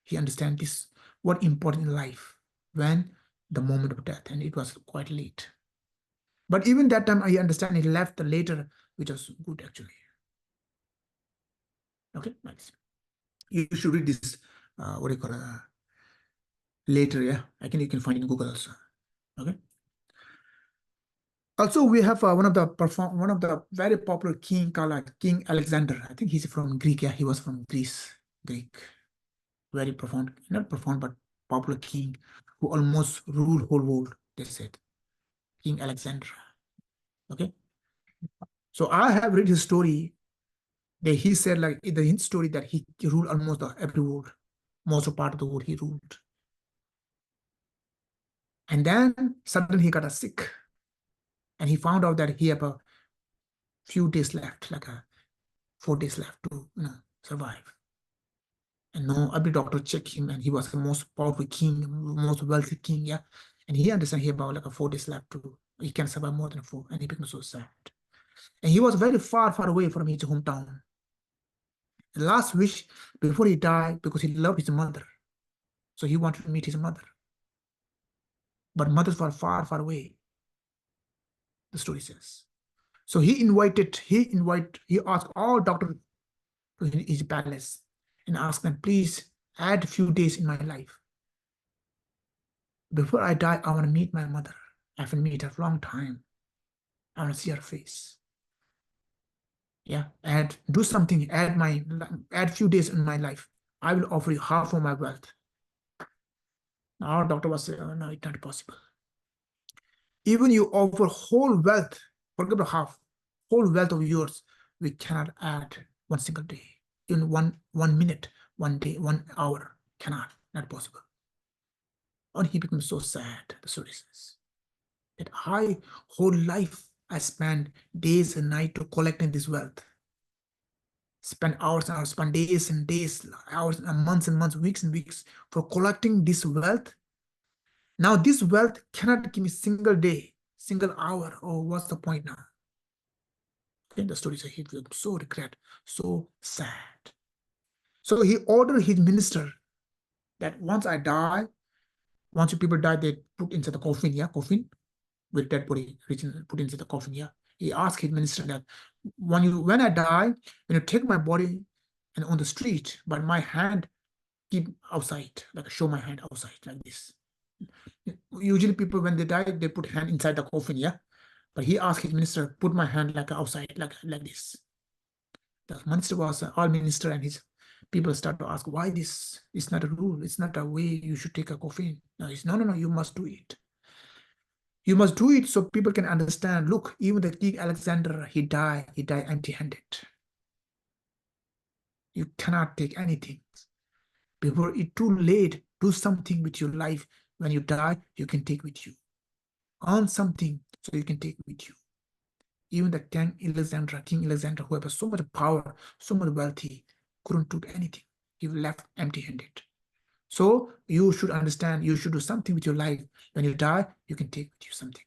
He understands this what important in life when the moment of death, and it was quite late. But even that time, I understand he left the later, which was good actually. Okay, nice. You should read this. What do you call it? Later, yeah. I think you can find it in Google also. Okay. Also, we have one of the very popular king called King Alexander. I think he's from Greek. Yeah, he was from Greece. Greek. Very profound, not profound, but popular king who almost ruled whole world. They said, King Alexander. Okay. So I have read his story. That he said like in the story that he ruled almost every world, most of part of the world he ruled. And then suddenly he got sick, and he found out that he had a few days left, like 4 days left to survive. And no, every doctor checked him, and he was the most powerful king, most wealthy king, yeah. And he understand he about like 4 days left to he can survive more than 4, and he became so sad. And he was very far, far away from his hometown. The last wish before he died, because he loved his mother, so he wanted to meet his mother. But mothers were far, far away, the story says. So he asked all doctors to his palace and asked them, please add a few days in my life. Before I die, I want to meet my mother. I haven't met her for a long time. I want to see her face. Yeah, do something, add few days in my life. I will offer you half of my wealth. Now our doctor was saying, oh, no, it's not possible. Even you offer whole wealth, forget about half, whole wealth of yours, we cannot add one single day. In one minute, 1 day, 1 hour, not possible. And he becomes so sad, the story says, that whole life I spend days and night to collecting this wealth. Spend hours and hours, spend days and days, hours and months, weeks and weeks for collecting this wealth. Now this wealth cannot give me single day, single hour. Oh, what's the point now? Okay, the story says he feels so regret, so sad. So he ordered his minister that once I die, once you people die, they put into the coffin, yeah, coffin with dead body, put into the coffin, yeah. He asked his minister that when I die, when you take my body and on the street, but my hand keep outside, like show my hand outside like this. Usually people when they die, they put hand inside the coffin, yeah. But he asked his minister, put my hand like outside, like this. The minister was all minister and his people start to ask, why this? It's not a rule. It's not a way you should take a coffin. No, no, you must do it. You must do it so people can understand. Look, even the King Alexander, he died empty-handed. You cannot take anything. Before it's too late, do something with your life. When you die, you can take with you. Earn something so you can take with you. Even the King Alexander, who had so much power, so much wealthy, couldn't do anything. He left empty-handed. So you should understand, you should do something with your life. When you die, you can take with you something.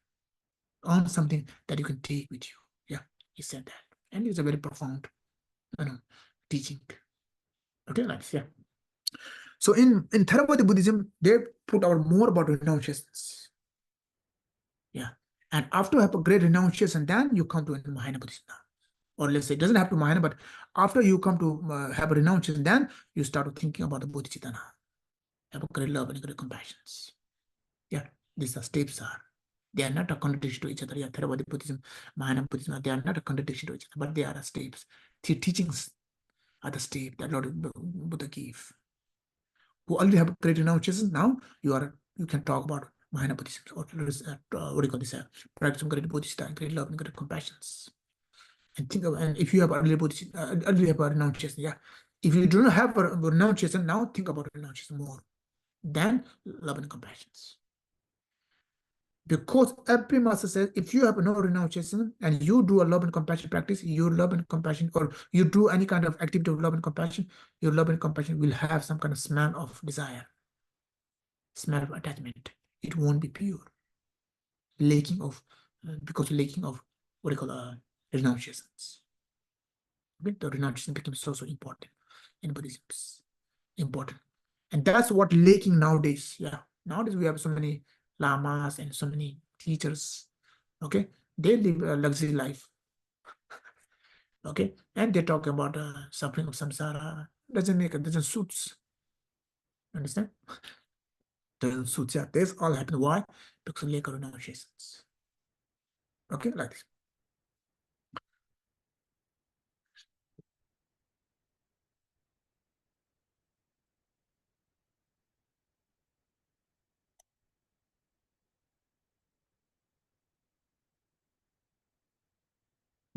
Earn something that you can take with you. Yeah, he said that. And it's a very profound teaching. Okay, nice, yeah. So in Theravada Buddhism, they put out more about renunciations. Yeah. And after you have a great renunciation, then you come to Mahayana Buddhism. Or let's say it doesn't have to Mahayana, but after you come to have a renunciation, then you start thinking about the bodhichitta now. Have a great love and great compassion. Yeah, these are steps are. They are not a contradiction to each other. Yeah, Theravada Buddhism, Mahayana Buddhism, they are not a contradiction to each other, but they are steps. The teachings are the step that Lord Buddha gave. Who already have great renunciation, now you can talk about Mahayana Buddhism, or what do you call this? Practice some great bodhisattva, great love, and great compassions. And think of, and if you have early bodhisattva, early have a renunciation, yeah. If you do not have a renunciation, now think about renunciation more than love and compassions. Because every master says, if you have no renunciation and you do a love and compassion practice, your love and compassion, or you do any kind of activity of love and compassion, your love and compassion will have some kind of smell of desire, smell of attachment. It won't be pure. Lacking of, because lacking of what do you call renunciations. Okay? The renunciation becomes so important in Buddhism. Important. And that's what lacking nowadays. Yeah. Nowadays we have so many lamas and so many teachers. Okay. They live a luxury life. Okay. And they talk about suffering of samsara. Doesn't suits. Understand? Doesn't suits. Yeah. This all happen. Why? Because of lack of renunciations. Okay, like this.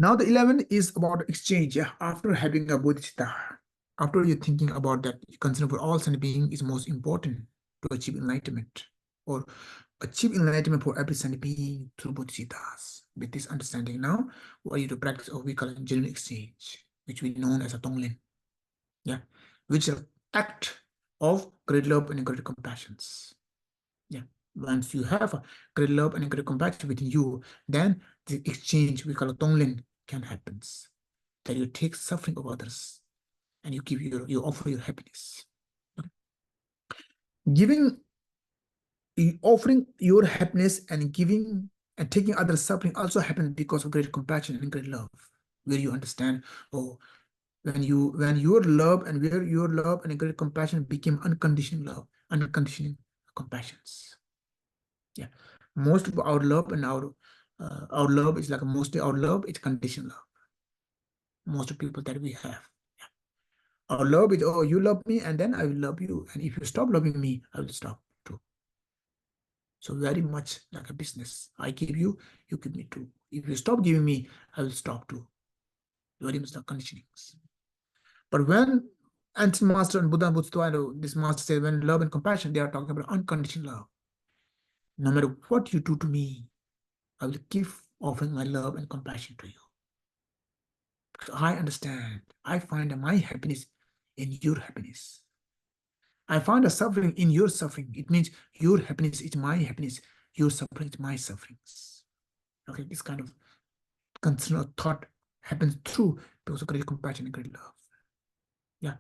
Now the 11 is about exchange. Yeah, after having a bodhichitta, after you're thinking about that, you consider for all sentient being is most important to achieve enlightenment, or achieve enlightenment for every sentient being through bodhicittas. With this understanding now, what you to practice or we call it genuine exchange, which we know as a Tonglen. Yeah, which is an act of great love and great compassions. Yeah. Once you have a great love and a great compassion within you, then the exchange we call a Tonglen can happen. That you take suffering of others and you offer your happiness. Giving, offering your happiness and giving and taking others' suffering also happens because of great compassion and great love, where you understand, oh, when your love and great compassion became unconditional love, unconditional compassions. Yeah, most of our love and our love is like mostly our love is conditional love. Most of people that we have. Our love is, oh, you love me, and then I will love you. And if you stop loving me, I will stop too. So very much like a business. I give you, you give me too. If you stop giving me, I will stop too. Very much the conditionings. But when ancient master and Buddha and Bodhisattva, this master said, when love and compassion, they are talking about unconditional love. No matter what you do to me, I will keep offering my love and compassion to you. Because I understand, I find my happiness in your happiness. I find a suffering in your suffering. It means your happiness is my happiness, your suffering is my sufferings. Okay, this kind of concern or thought happens through because of great compassion and great love. Yeah.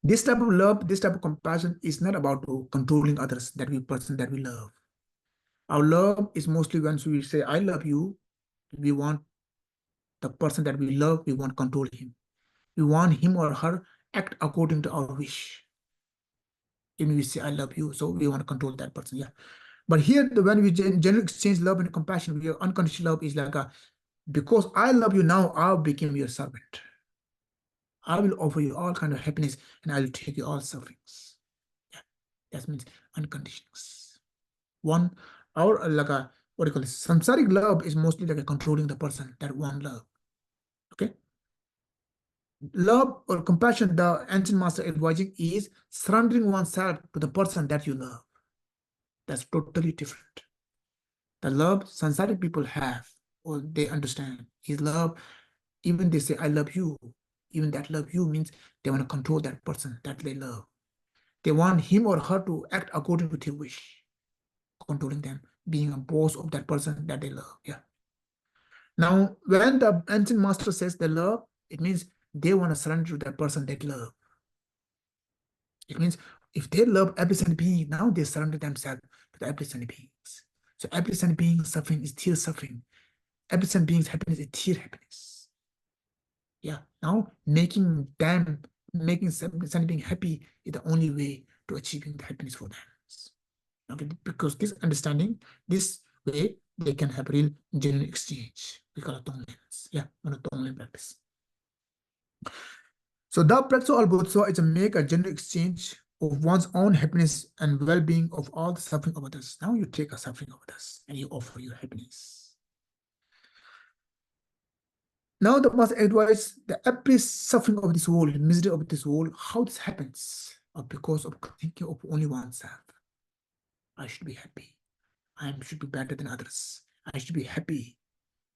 This type of love, this type of compassion is not about controlling others, that we person that we love. Our love is mostly when we say, I love you, we want the person that we love, we want to control him. We want him or her act according to our wish. When we say, I love you, so we want to control that person. Yeah. But here, when we generally exchange love and compassion, your unconditional love is like because I love you now, I'll become your servant. I will offer you all kind of happiness and I will take you all sufferings. Yeah, that means unconditionals. One, our like what do you call it? Samsaric love is mostly like controlling the person, that one love. Okay. Love or compassion, the ancient master advising is surrendering oneself to the person that you love. That's totally different. The love samsaric people have, or they understand, is love. Even they say, I love you. Even that love you means they want to control that person that they love. They want him or her to act according to their wish, controlling them, being a boss of that person that they love. Yeah. Now, when the ancient master says they love, it means they want to surrender to that person they love. It means if they love every sentient being, now they surrender themselves to the every sentient beings. So every sentient being suffering is their suffering. Every sentient being's happiness is their happiness. Yeah. Now making sentient being happy is the only way to achieving the happiness for them. Okay, because this understanding, this way, they can have real genuine exchange. We call it Tonglens. Yeah, on a Tonglen practice. So the practice of Bodhisattva is to make a genuine exchange of one's own happiness and well-being of all the suffering of others. Now you take a suffering of others and you offer your happiness. Now the master advice the every suffering of this world, misery of this world, how this happens, or because of thinking of only oneself. I should be happy. I should be better than others. I should be happy.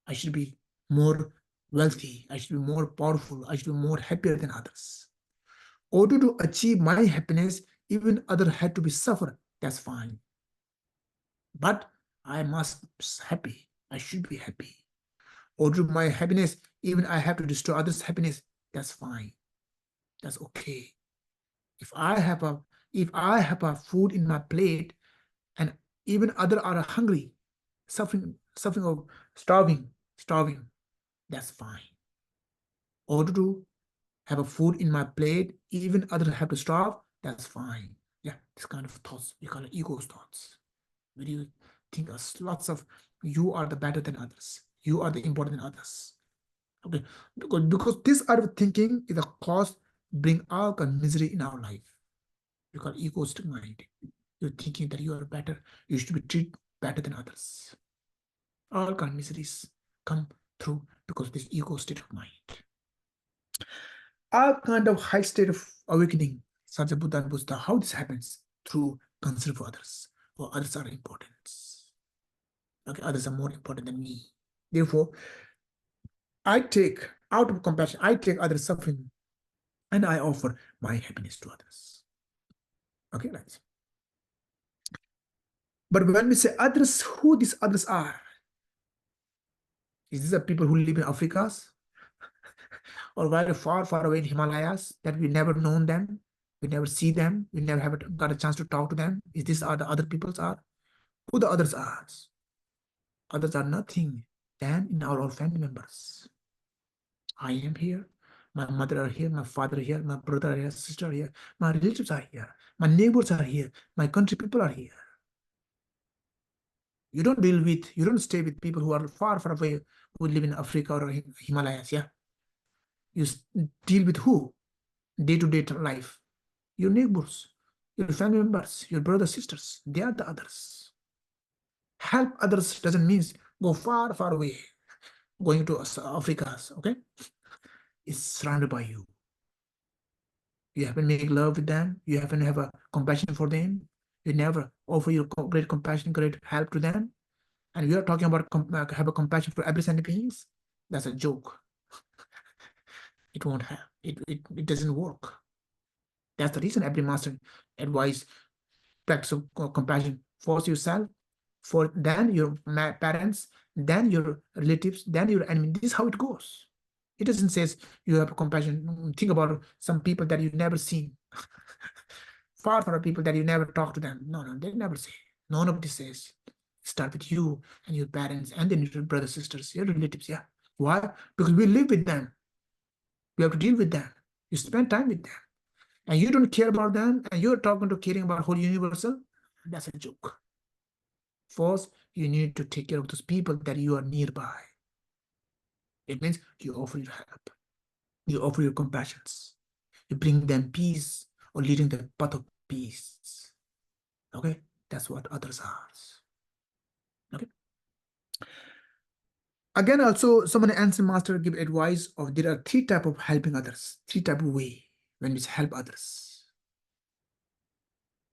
I should be more wealthy. I should be more powerful. I should be more happier than others. Order to achieve my happiness, even other had to be suffer. That's fine. But I must be happy. I should be happy. Order my happiness, even I have to destroy others' happiness. That's fine. That's okay. If I have a food in my plate, and even other are hungry, suffering of starving, that's fine. Order to have a food in my plate, even others have to starve, that's fine. Yeah, this kind of thoughts, we call it ego thoughts. When you think of lots of you are the better than others, you are the important than others. Okay, because this kind of thinking is a cause bring all kind of misery in our life. We call egoistic mind. You're thinking that you are better, you should be treated better than others. All kind of miseries come through because of this ego state of mind. All kind of high state of awakening, such as Buddha and Buddha, how this happens? Through concern for others, or others are important. Okay, others are more important than me. Therefore, I take out of compassion, I take others' suffering, and I offer my happiness to others. Okay, right. But when we say others, who these others are? Is this the people who live in Africa? Or very far, far away in Himalayas that we never known them, we never see them, we never have got a chance to talk to them? Is this are the other people's are? Who the others are? Others are nothing than in our family members. I am here, my mother are here, my father here, my brother here, sister here, my relatives are here, my neighbors are here, my country people are here. You don't stay with people who are far, far away, who live in Africa or Himalayas, yeah? You deal with who? Day-to-day life. Your neighbors, your family members, your brothers, sisters, they are the others. Help others doesn't mean go far, far away, going to Africa, okay? It's surrounded by you. You haven't make love with them. You haven't have a compassion for them. You never offer your great compassion, great help to them. And we are talking about have a compassion for every sentient beings. That's a joke. It won't have. It doesn't work. That's the reason every master advise practice of compassion. Force yourself, for then your parents, then your relatives, then your enemy. This is how it goes. It doesn't say you have compassion. Think about some people that you've never seen. Far from people that you never talk to them. No, they never say. None of this says. Start with you and your parents and then your brothers, sisters, your relatives. Yeah. Why? Because we live with them. We have to deal with them. You spend time with them. And you don't care about them, and you're talking to caring about whole universal. That's a joke. First, you need to take care of those people that you are nearby. It means you offer your help. You offer your compassions. You bring them peace or leading the path of peace. Okay? That's what others are. Okay? Again, also, someone ancient master give advice of there are three type of helping others, three type of way when we help others.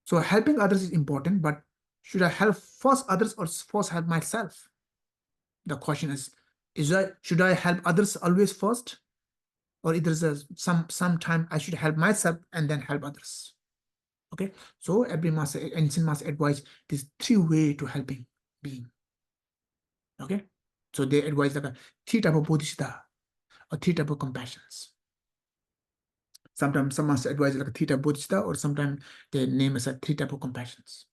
So helping others is important, but should I help first others or first help myself? The question is should I help others always first? Or there's some time I should help myself and then help others. Okay, so every master, ancient master advise this three way to helping being. Okay, so they advise like a three type of bodhisattva or three type of compassions. Sometimes some master advise like a three type of bodhisattva, or sometimes they name as a three type of compassions.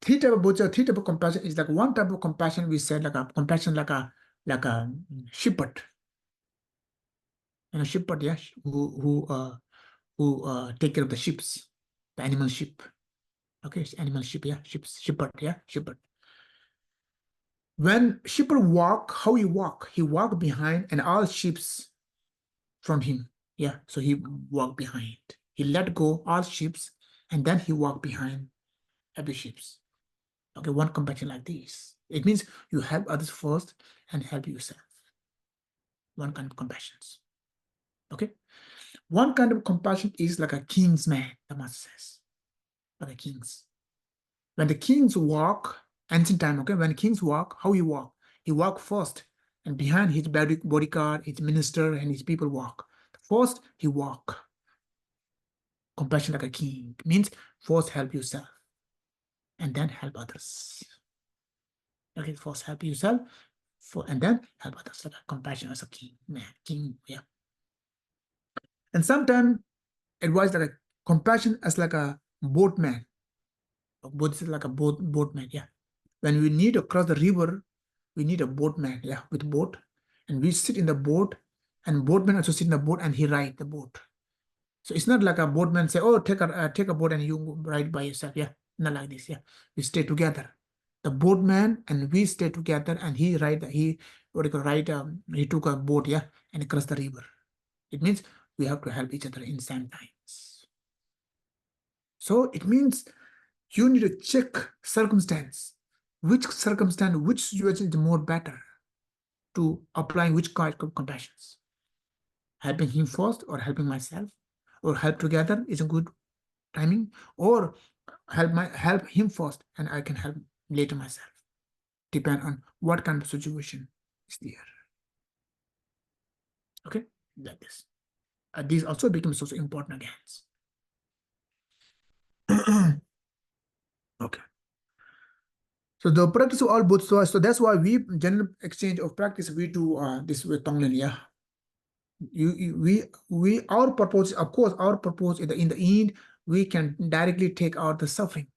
Three type of bodhisattva, three type of compassion is like one type of compassion we said like a compassion like a shepherd. Shepherd, yeah, who take care of the sheep, the animal sheep. Okay, it's animal sheep, yeah, shepherd, yeah, shepherd. When shepherd walk, how he walk? He walk behind and all sheeps from him. Yeah, so he walk behind. He let go all sheeps and then he walk behind every sheeps. Okay, one compassion like this. It means you help others first and help yourself. One kind of compassion. Okay. One kind of compassion is like a king's man, the master says. Like a king's. When the kings walk, ancient time, okay, when kings walk, how he walk? He walk first, and behind his bodyguard, his minister, and his people walk. First, he walk. Compassion like a king means first help yourself, and then help others. Okay, first help yourself, and then help others. Like a compassion as a king, man, king, yeah. And sometimes advice like a compassion as like a boatman. Boat is like a boatman, yeah. When we need to cross the river, we need a boatman, yeah, with boat. And we sit in the boat, and boatman also sit in the boat and he ride the boat. So it's not like a boatman say, oh, take a boat and you ride by yourself, yeah. Not like this, yeah. We stay together. The boatman and we stay together and he took a boat, yeah, and cross the river. It means we have to help each other in same times. So it means you need to check circumstance. Which circumstance, which situation is more better to applying which kind of compassions? Helping him first or helping myself? Or help together is a good timing? Or help him first and I can help later myself. Depend on what kind of situation is there. Okay, like this. These also becomes also important again. Okay. So the practice of all Bodhisattvas, so that's why we general exchange of practice we do this with Tonglen, yeah. Our purpose, of course, our purpose in the end, we can directly take out the suffering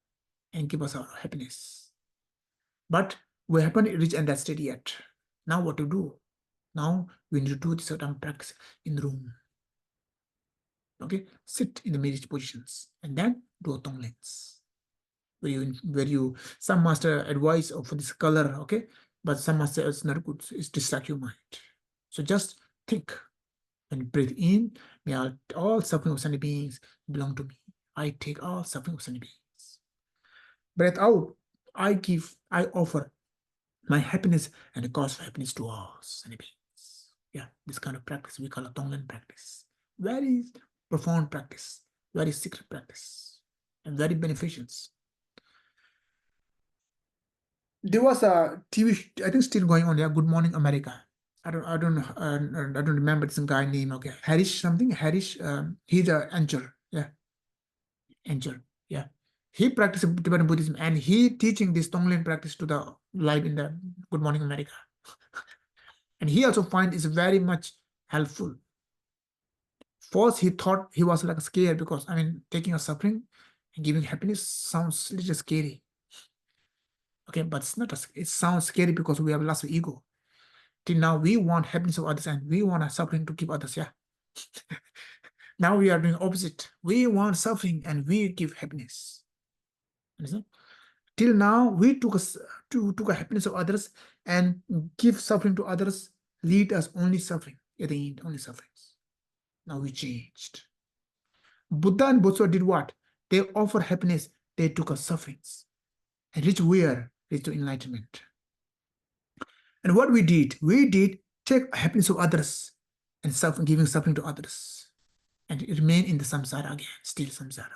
and give us our happiness. But we haven't reached that state yet. Now what to do? Now we need to do this certain practice in the room. Okay, sit in the meditation positions and then do a Tonglens. Where you some master advice for this color, okay, but some master it's not good, it's distract your mind. So just think, when you breathe in, may all suffering of sentient beings belong to me. I take all suffering of sentient beings. Breath out, I offer my happiness and the cause of happiness to all sentient beings. Yeah, this kind of practice we call a Tonglen practice. Very profound practice, very secret practice, and very beneficial. There was a TV, I think still going on, yeah, Good Morning America. I don't remember this guy name. Okay, Harish something. Harish, he's an anchor. Yeah, anchor. Yeah, he practices Tibetan Buddhism and he teaching this Tonglen practice to the live in the Good Morning America. And he also find is very much helpful. First, he thought he was like scared because taking a suffering and giving happiness sounds a little scary. Okay, but it's not. It sounds scary because we have lots of ego. Till now, we want happiness of others and we want suffering to give others. Yeah. Now we are doing opposite. We want suffering and we give happiness. Understand? Till now, we took a happiness of others and give suffering to others, lead us only suffering. At the end, only sufferings. Now we changed. Buddha and Bodhisattva did what? They offer happiness. They took us sufferings. And reach where? Reach to enlightenment. And what we did take happiness of others and giving suffering to others. And remain in the samsara again, still samsara.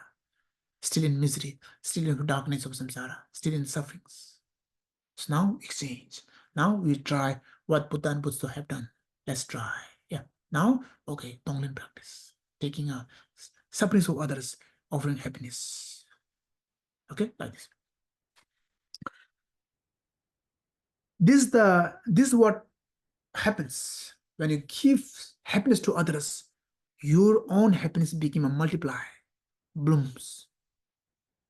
Still in misery, still in the darkness of samsara, still in sufferings. So now exchange. Now we try what Buddha and Bodhisattva have done. Let's try. Yeah. Now, okay, Tonglen practice. Taking sufferings of others, offering happiness. Okay, like this. This is what happens when you give happiness to others. Your own happiness became a multiply, blooms,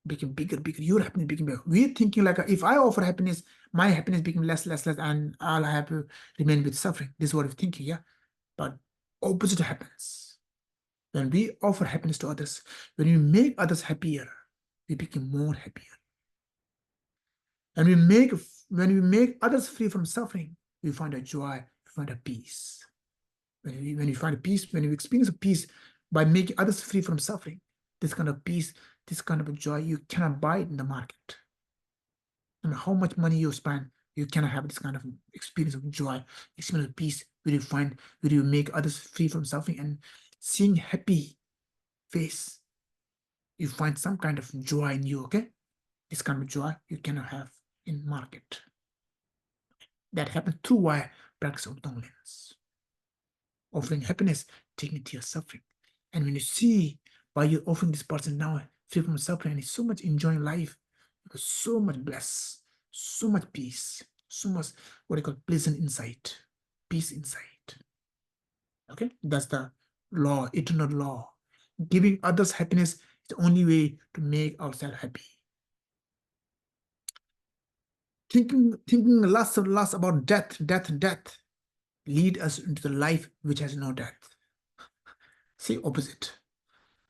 became bigger. Your happiness became bigger. We're thinking like if I offer happiness, my happiness became less, and I'll have to remain with suffering. This is what we're thinking, yeah. But opposite happens. When we offer happiness to others, when we make others happier, we become more happier. And when we make others free from suffering, we find a joy, we find a peace. When we find a peace, when we experience a peace by making others free from suffering, this kind of peace, this kind of joy, you cannot buy it in the market. No matter how much money you spend, you cannot have this kind of experience of joy, experience of peace, where you make others free from suffering and seeing happy face. You find some kind of joy in you, okay? This kind of joy you cannot have in market. That happens through why practice of Tonglens. Offering happiness, dignity, or suffering. And when you see by you offering this person now free from suffering and he's so much enjoying life, so much bliss, so much peace, so much what I call pleasant insight, peace insight. Okay, that's the law, eternal law. Giving others happiness is the only way to make ourselves happy. Thinking less and less about death lead us into the life which has no death. See, opposite.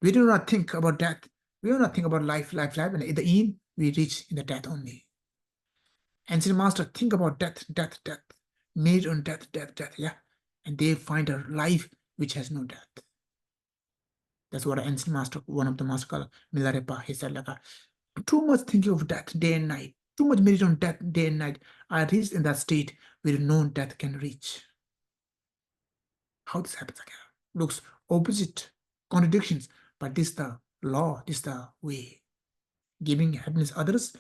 We do not think about death. We do not think about life, and at the end, we reach in the death only. Ancient master think about death, made on death, yeah. And they find a life which has no death. That's what an ancient master, one of the master called Milarepa, he said, like, too much thinking of death day and night, too much meditation on death day and night. I reached in that state where no death can reach. How this happens again? Looks opposite, contradictions, but this is the law, this is the way. Giving happiness to others,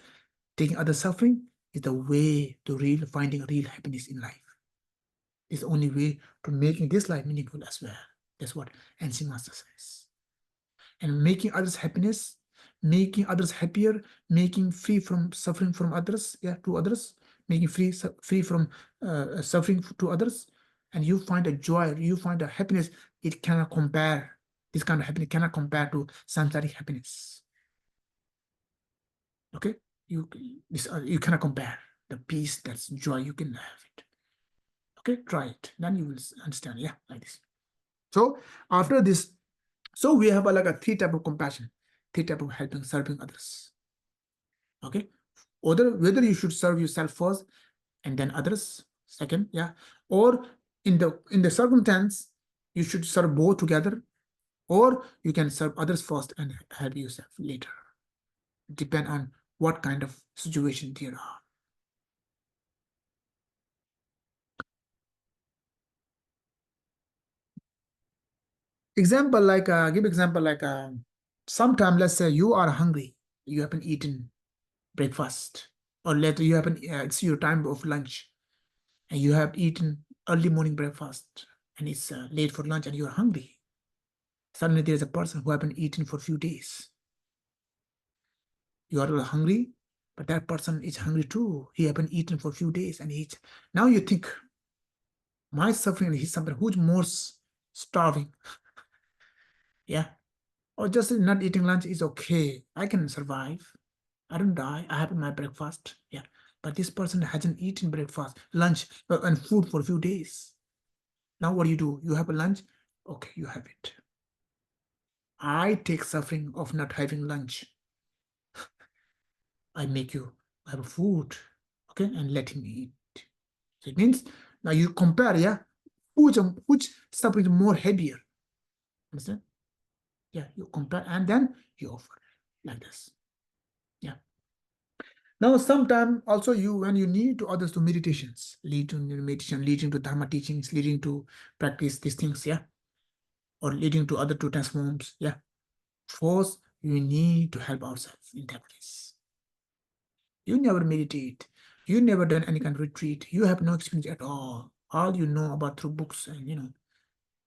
taking others' suffering is the way to finding real happiness in life. It's the only way to making this life meaningful as well. That's what ancient master says. And making others happiness, making others happier, making free from suffering from others, yeah, to others, making free from suffering to others, and you find a joy, you find a happiness. It cannot compare. This kind of happiness cannot compare to samsaric happiness. Okay, you cannot compare the peace, that's joy. You can have it. Okay, try it, then you will understand. Yeah, like this. So after this, so we have like a three type of compassion, three type of helping, serving others. Okay, whether you should serve yourself first and then others second, yeah, or in the circumstance you should serve both together, or you can serve others first and help yourself later. Depend on what kind of situation there are. Example like give example like sometime, let's say you are hungry, you haven't eaten breakfast, or later you haven't it's your time of lunch and you have eaten early morning breakfast and it's late for lunch and you're hungry. Suddenly there's a person who haven't eaten for a few days. You are hungry, but that person is hungry too. He haven't eaten for a few days and eats. Now you think, my suffering, he's somebody who's more starving. Yeah. Or just not eating lunch is okay. I can survive. I don't die. I have my breakfast. Yeah. But this person hasn't eaten breakfast, lunch, and food for a few days. Now what do? You have a lunch? Okay, you have it. I take suffering of not having lunch. I make you have a food, okay, and let him eat. So it means now you compare, yeah, which suffering is more heavier. Understand? Yeah, you compare and then you offer like this. Yeah. Now, sometimes also when you need to others to meditations, lead to meditation, leading to dharma teachings, leading to practice these things, yeah, or leading to other to transforms, yeah. First, you need to help ourselves in that case. You never meditate, you never done any kind of retreat, you have no experience at all. All you know about through books and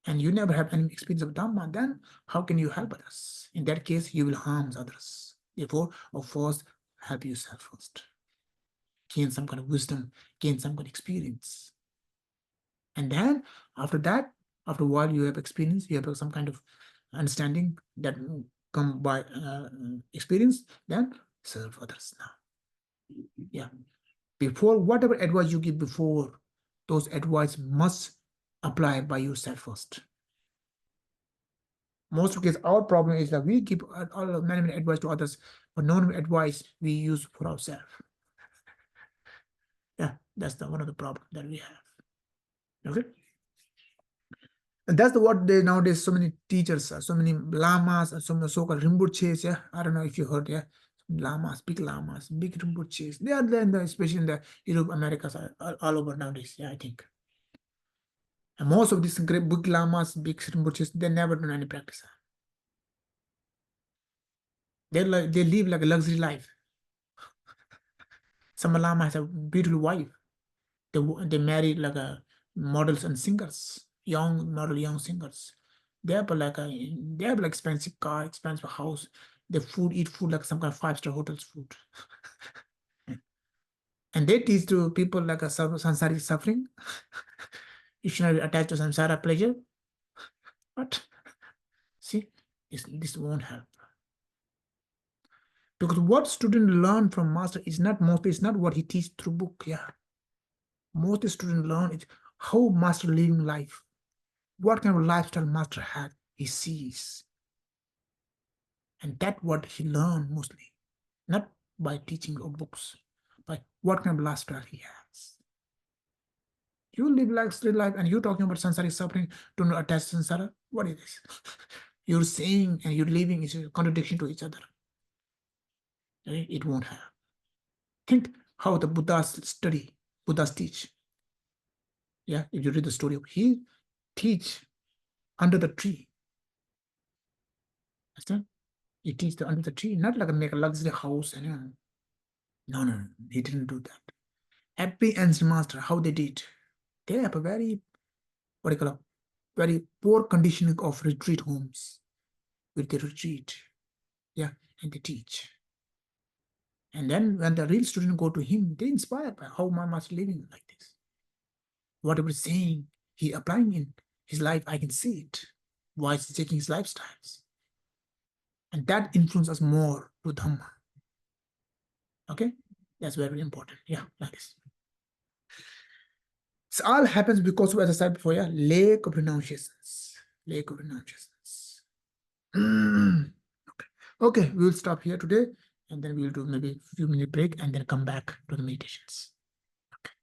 and you never have any experience of dharma, then how can you help others? In that case, you will harm others. Therefore, of course, help yourself first. Gain some kind of wisdom, gain some kind of experience. And then after that, after a while you have experience, you have some kind of understanding that come by experience, then serve others now. Yeah. Before, whatever advice you give before, those advice must apply by yourself first. Most of the case, our problem is that we give many advice to others, but non advice we use for ourselves. Yeah, that's one of the problems that we have. Okay. And that's what they nowadays, so many teachers, so many lamas, so many so-called rinpoches. Yeah, I don't know if you heard. Yeah, lamas, big rinpoches. They are there, especially in the Europe, Americas, all over nowadays. Yeah, I think. And most of these great big lamas, big rinpoches, they never done any practice. They live like a luxury life. Some lama has a beautiful wife. They marry like a models and singers, young singers. They have like expensive car, expensive house. They eat food like some kind of 5-star hotels food. And they teach to people like a samsaric suffering. You should not be attached to samsara pleasure. But see, this won't help. Because what student learn from master is not what he teach through book. Yeah. Most students learn is how master living life. What kind of lifestyle master had, he sees. And that's what he learned mostly. Not by teaching or books, but what kind of lifestyle he has. You live like straight life and you're talking about samsaric suffering, do not attach to samsara. What is this? You're saying and you're living is a contradiction to each other. Okay? It won't have. Think how the Buddhas teach. Yeah, if you read the story, he teach under the tree. Understand? He teach under the tree, not like make a luxury house. And no, he didn't do that. Happy and master, how they did. They have a very, what do you call it, very poor conditioning of retreat homes with the retreat. Yeah, and they teach. And then when the real student go to him, they inspired by how my master living like this. Whatever he's saying, he applying in his life, I can see it. Why is he taking his lifestyles? And that influences us more to Dhamma. Okay? That's very important. Yeah, like this. This all happens because of, as I said before, yeah, lack of renunciations. Lack of renunciations. Okay, we will stop here today and then we will do maybe a few minute break and then come back to the meditations. Okay.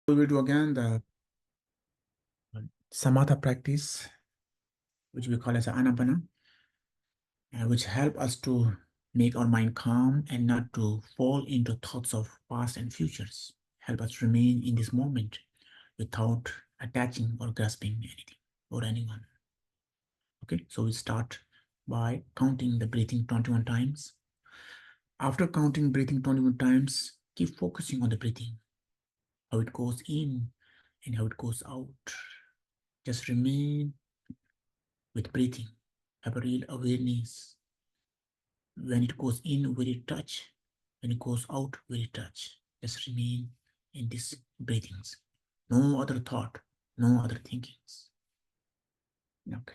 We will do again the samatha practice, which we call as anapana, which help us to make our mind calm and not to fall into thoughts of past and futures. Help us remain in this moment without attaching or grasping anything or anyone. Okay, so we start by counting the breathing 21 times. After counting breathing 21 times, keep focusing on the breathing, how it goes in and how it goes out. Just remain with breathing. Have a real awareness. When it goes in, will it touch? When it goes out, will it touch? Just remain in these breathings. No other thought, no other thinkings. Okay.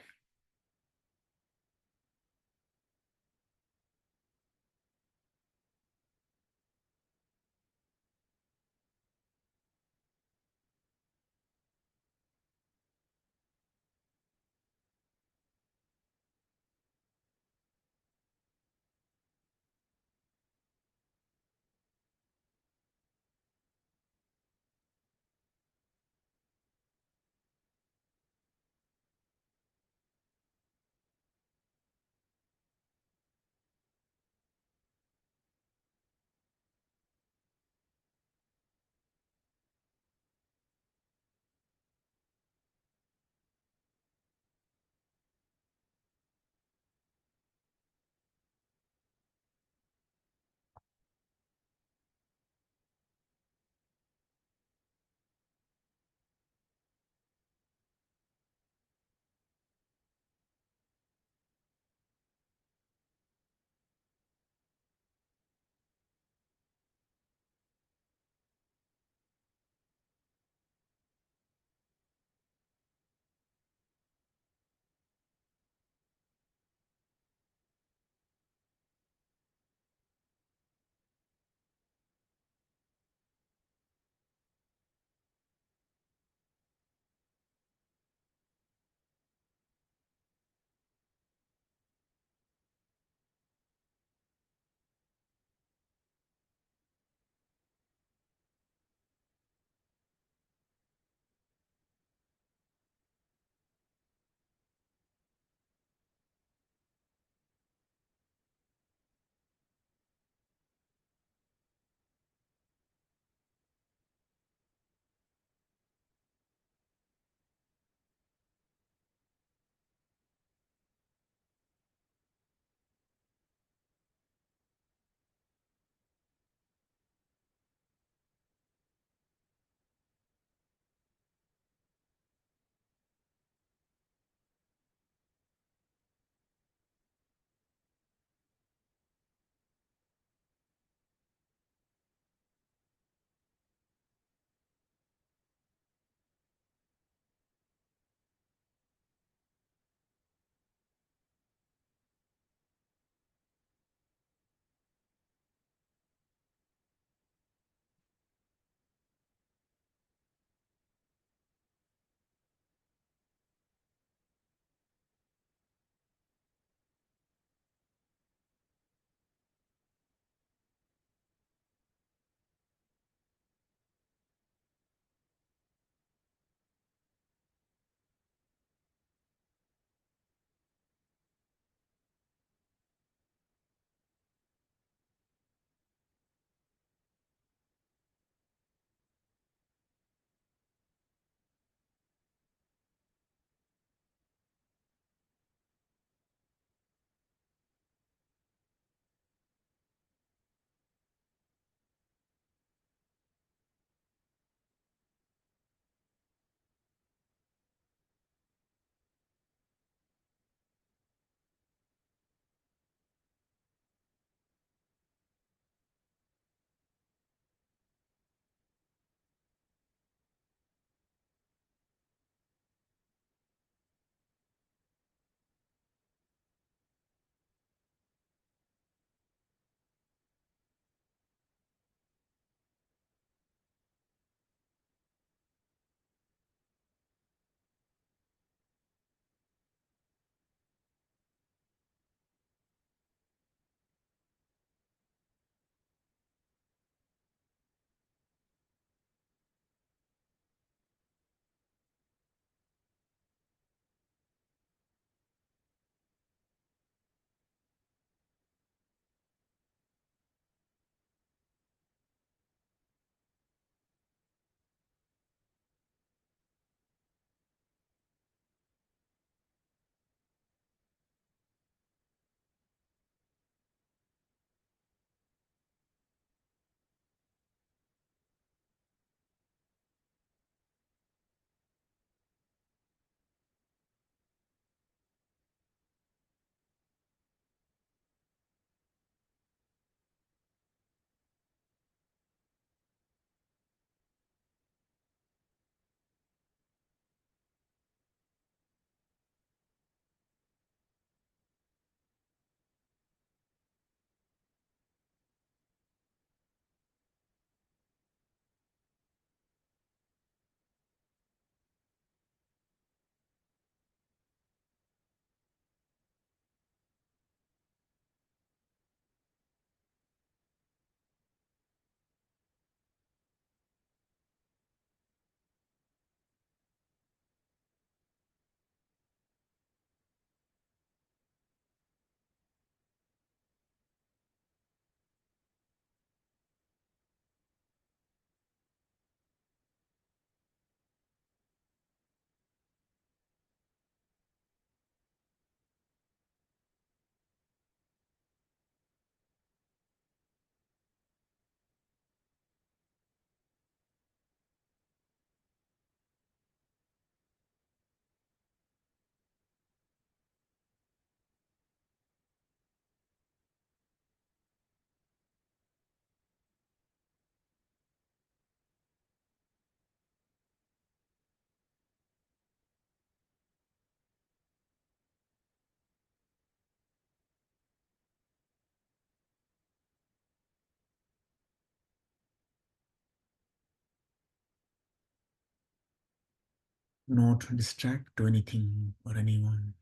not distract to anything or anyone.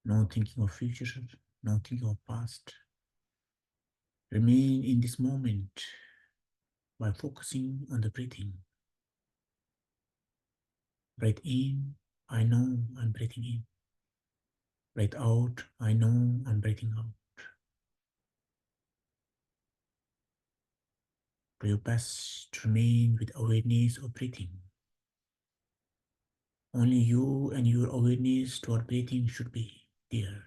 No thinking of future, no thinking of past. Remain in this moment by focusing on the breathing. Breathe in, I know I'm breathing in. Breathe out, I know I'm breathing out. Do your best to remain with awareness of breathing. Only you and your awareness toward breathing should be there.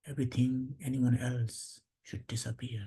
Everything, anyone else should disappear.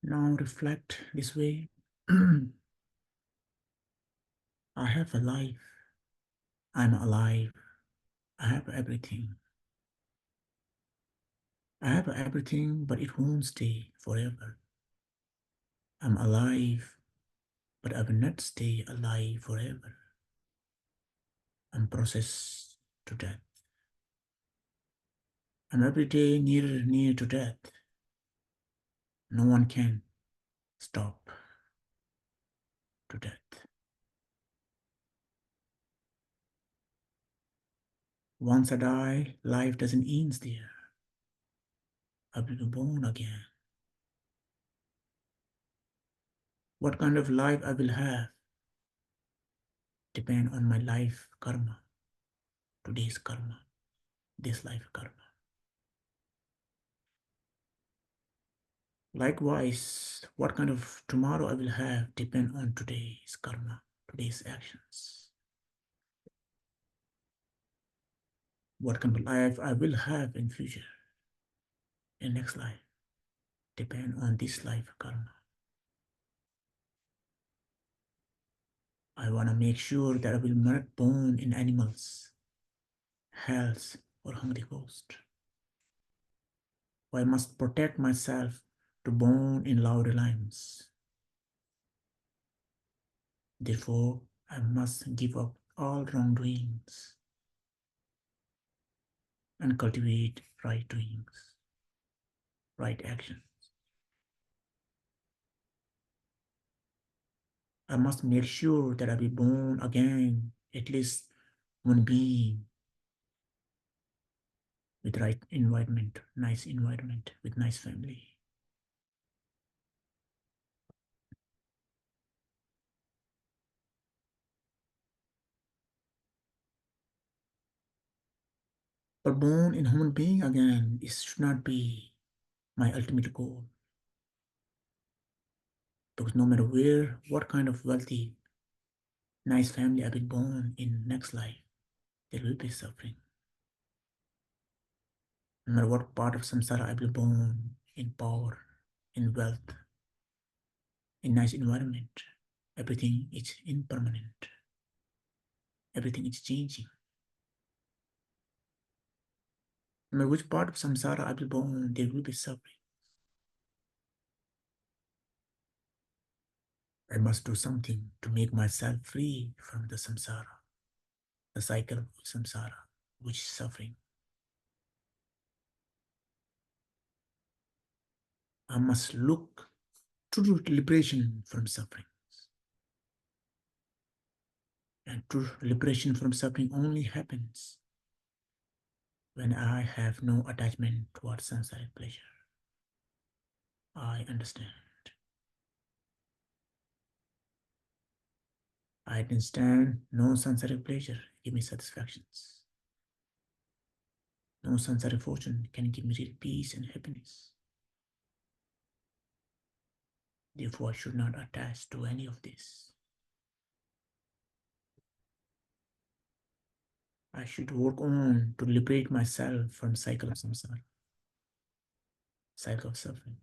Now reflect this way. I have a life. I'm alive. I have everything. I have everything, but it won't stay forever. I'm alive, but I will not stay alive forever. I'm processed to death. I'm every day near to death. No one can stop to death. Once I die, life doesn't end there. I will be born again. What kind of life I will have depend on my life karma, today's karma, this life karma. Likewise, what kind of tomorrow I will have depend on today's karma, today's actions. What kind of life I will have in future, in next life, depend on this life karma. I want to make sure that I will not born in animals, hells, or hungry ghost. I must protect myself to born in loud limes. Therefore, I must give up all wrongdoings and cultivate right doings, right actions. I must make sure that I be born again, at least one being with right environment, with nice family. But born in human being again, it should not be my ultimate goal. Because no matter where, what kind of wealthy, nice family I've been born in next life, there will be suffering. No matter what part of samsara I will born, in power, in wealth, in nice environment, everything is impermanent. Everything is changing. No matter which part of samsara I will born, there will be suffering. I must do something to make myself free from the samsara, the cycle of samsara, which is suffering. I must look to liberation from suffering. And true liberation from suffering only happens when I have no attachment towards samsaric pleasure. I understand. I understand no samsaric pleasure give me satisfactions. No samsaric fortune can give me real peace and happiness. Therefore, I should not attach to any of this. I should work on to liberate myself from cycle of samsara, cycle of suffering.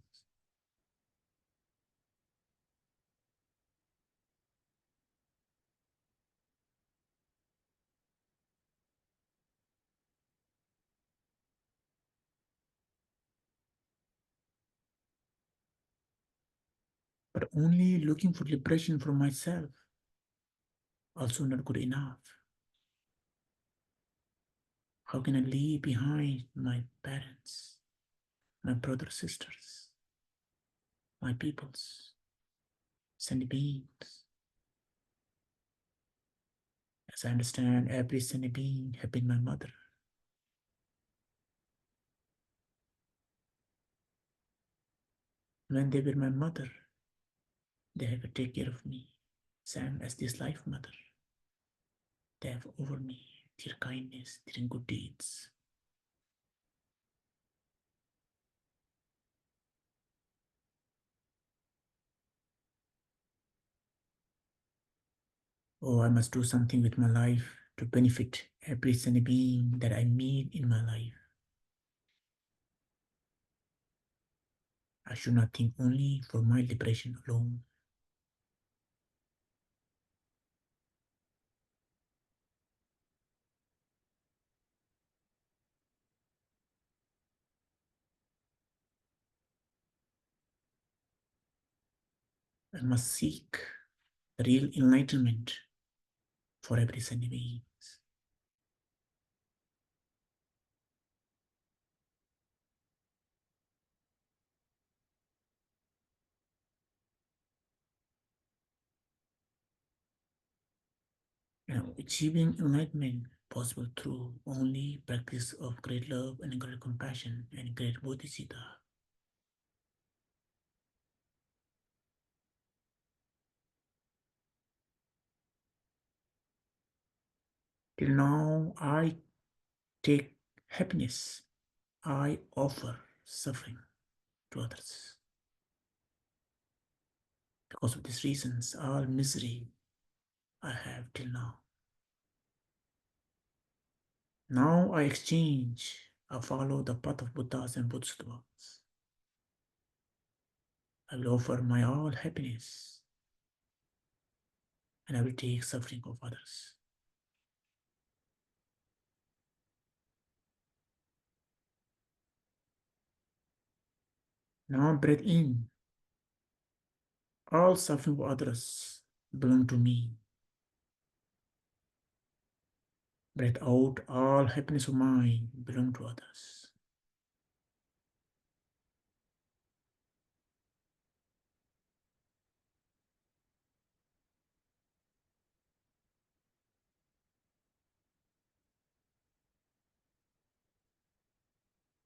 But only looking for liberation from myself, also not good enough. How can I leave behind my parents, my brothers, sisters, my peoples, sentient beings? As I understand, every sentient being has been my mother. When they were my mother, they have to take care of me, same as this life mother. They have over me their kindness, their good deeds. Oh, I must do something with my life to benefit every sentient being that I meet in my life. I should not think only for my liberation alone. I must seek real enlightenment for every sentient being. Achieving enlightenment possible through only practice of great love and great compassion and great bodhichitta. Till now, I take happiness. I offer suffering to others. Because of these reasons, all misery I have till now. Now I exchange, I follow the path of Buddhas and Bodhisattvas. I will offer my all happiness and I will take suffering of others. Now breathe in. All suffering of others belong to me. Breathe out. All happiness of mine belong to others.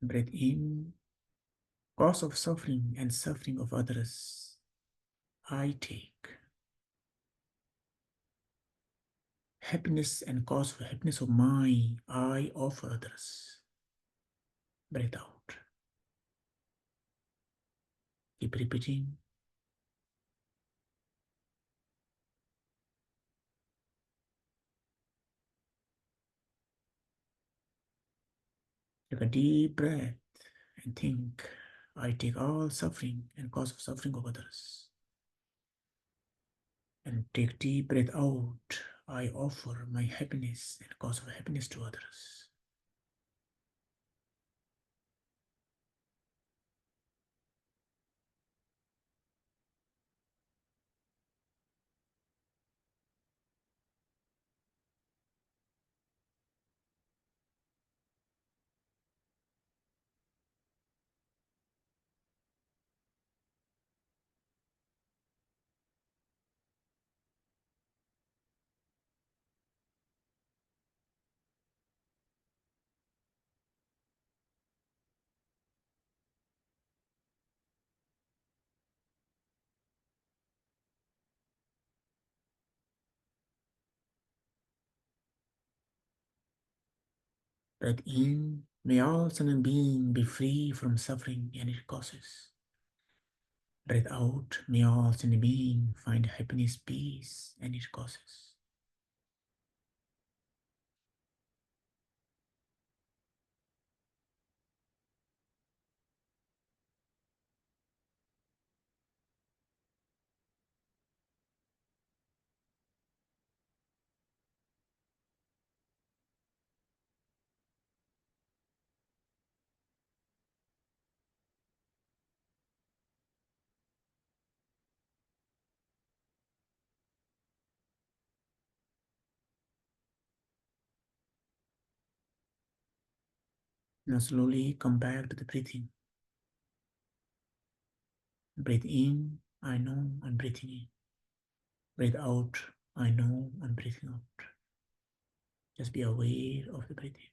Breathe in. Cause of suffering and suffering of others, I take. Happiness and cause of happiness of mine, I offer others. Breathe out. Keep repeating. Take a deep breath and think, I take all suffering and cause of suffering of others. And take deep breath out. I offer my happiness and cause of happiness to others. Breath in, may all sentient beings be free from suffering and its causes. Breath out, may all sentient beings find happiness, peace, and its causes. Now slowly come back to the breathing. Breathe in, I know I'm breathing in. Breathe out, I know I'm breathing out. Just be aware of the breathing.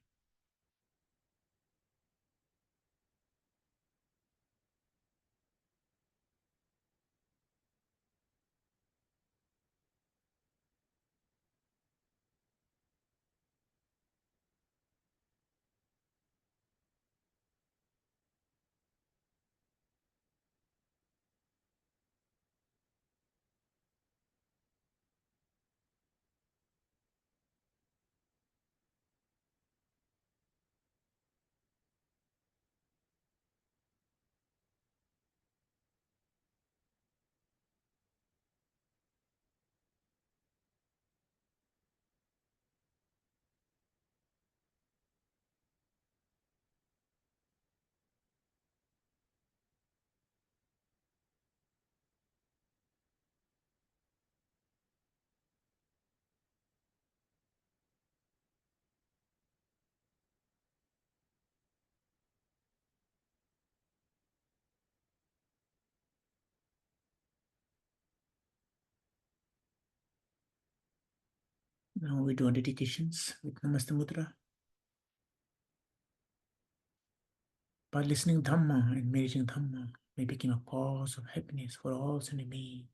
Now we do our dedications with Namaste Mudra. By listening Dhamma and meditating Dhamma, we become a cause of happiness for all sentient beings.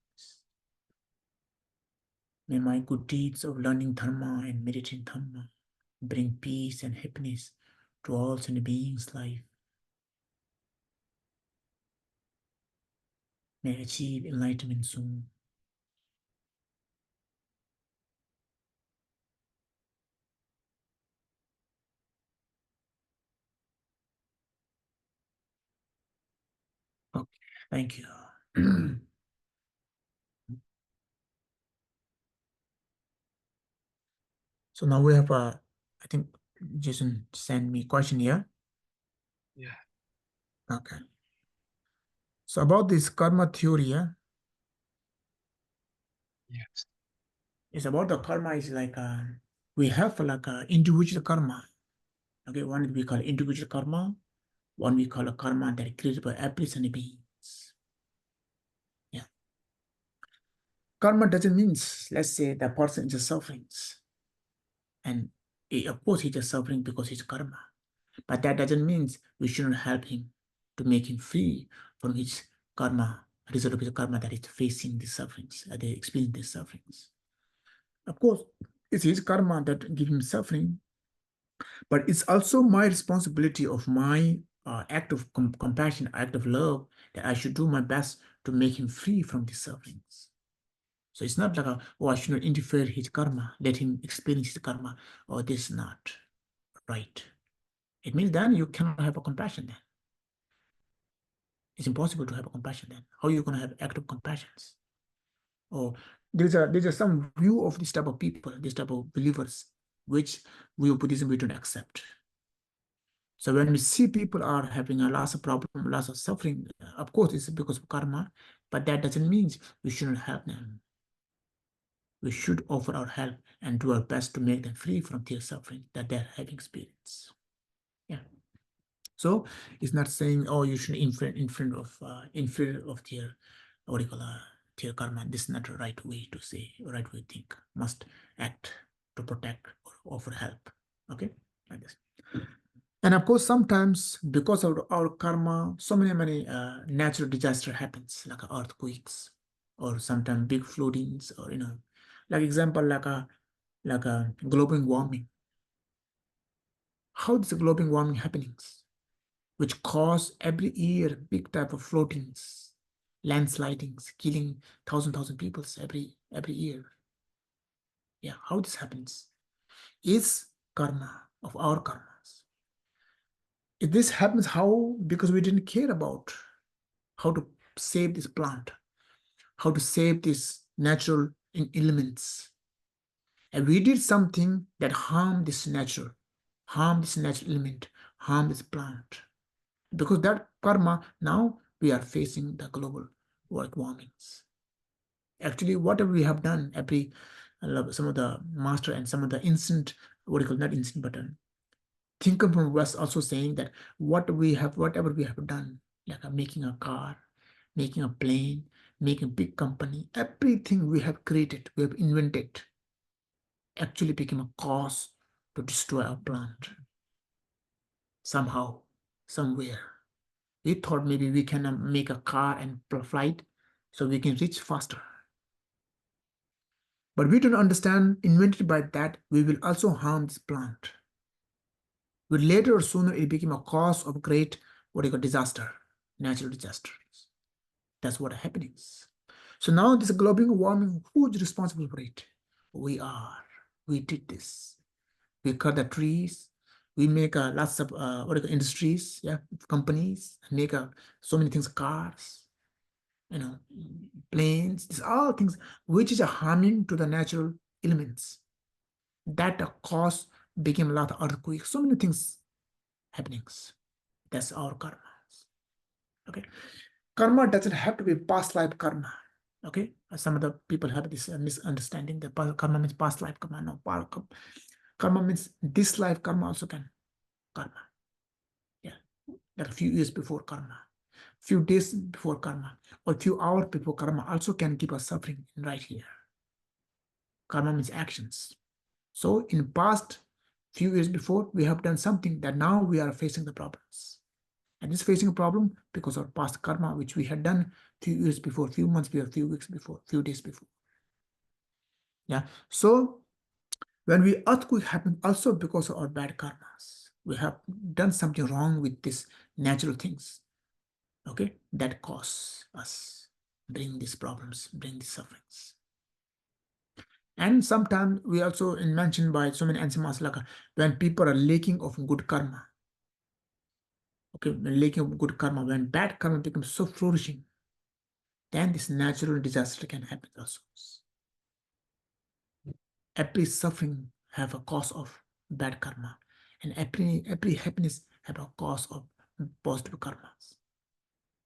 May my good deeds of learning dharma and meditating dharma bring peace and happiness to all sentient beings' life. May I achieve enlightenment soon. Okay, thank you. So now we have I think Jason sent me a question here. Yeah. Okay. So about this karma theory, Yes. it's about the karma is like we have like a individual karma. Okay, one we call individual karma, one we call a karma that is created by every sentient beings. Yeah. Karma doesn't mean, let's say, the person is suffering. And of course, he's just suffering because he's karma. But that doesn't mean we shouldn't help him to make him free from his karma, result of his karma that is facing these sufferings, they experience these sufferings. Of course, it's his karma that gives him suffering, but it's also my responsibility of my act of compassion, act of love, that I should do my best to make him free from these sufferings. So it's not like, I should not interfere his karma, let him experience his karma, or this is not right. It means then you cannot have a compassion then. It's impossible to have a compassion then. How are you going to have act of compassion? Or there's some view of this type of people, this type of believers, which we of Buddhism we don't accept. So when we see people are having a lots of problem, lots of suffering, of course it's because of karma, but that doesn't mean we shouldn't help them. We should offer our help and do our best to make them free from their suffering that they're having experience. Yeah. So it's not saying, oh, you should in front of their what do you call their karma. This is not the right way to say, right way to think. Must act to protect or offer help. Okay, like this. And of course, sometimes because of our karma, so many natural disaster happens, like earthquakes, or sometimes big floodings, or like example, like a global warming. How is global warming happenings, which cause every year big type of floatings, landslidings, killing thousand people every year. Yeah, how this happens is karma of our karmas. If this happens, how? Because we didn't care about how to save this plant, how to save these natural elements. And we did something that harmed this natural element, harm this plant. Because that karma, now we are facing the global warmings. Actually, whatever we have done, some of the master and some of the instant, not instant, but thinker from West also saying that whatever we have done, like making a car, making a plane, making a big company, everything we have created, we have invented, actually became a cause to destroy our plant. Somehow, somewhere. We thought maybe we can make a car and flight so we can reach faster. But we don't understand, invented by that, we will also harm this plant. But later or sooner, it became a cause of great, disaster, natural disasters. That's what happens. So now this global warming, who's responsible for it? We are. We did this. We cut the trees. We make lots of industries, companies, make so many things, cars, planes. These are all things which is harming to the natural elements. That cause became a lot of earthquakes. So many things happenings. That's our karma. Okay, karma doesn't have to be past life karma. Okay, some of the people have this misunderstanding that karma means past life karma. No, karma means this life karma also can karma. Yeah, like a few years before karma, few days before karma, or few hours before karma also can keep us suffering right here. Karma means actions. So in past few years before, we have done something that now we are facing the problems. And this facing a problem because of past karma, which we had done few years before, few months before, few weeks before, few days before. Yeah. So when we earthquake happen also because of our bad karmas. We have done something wrong with these natural things. Okay, that cause us bring these problems, bring these sufferings. And sometimes we also mentioned by so many ancient masters, like when people are lacking of good karma. Okay, when lacking of good karma, when bad karma becomes so flourishing, then this natural disaster can happen also. Every suffering have a cause of bad karma, and every happiness have a cause of positive karmas.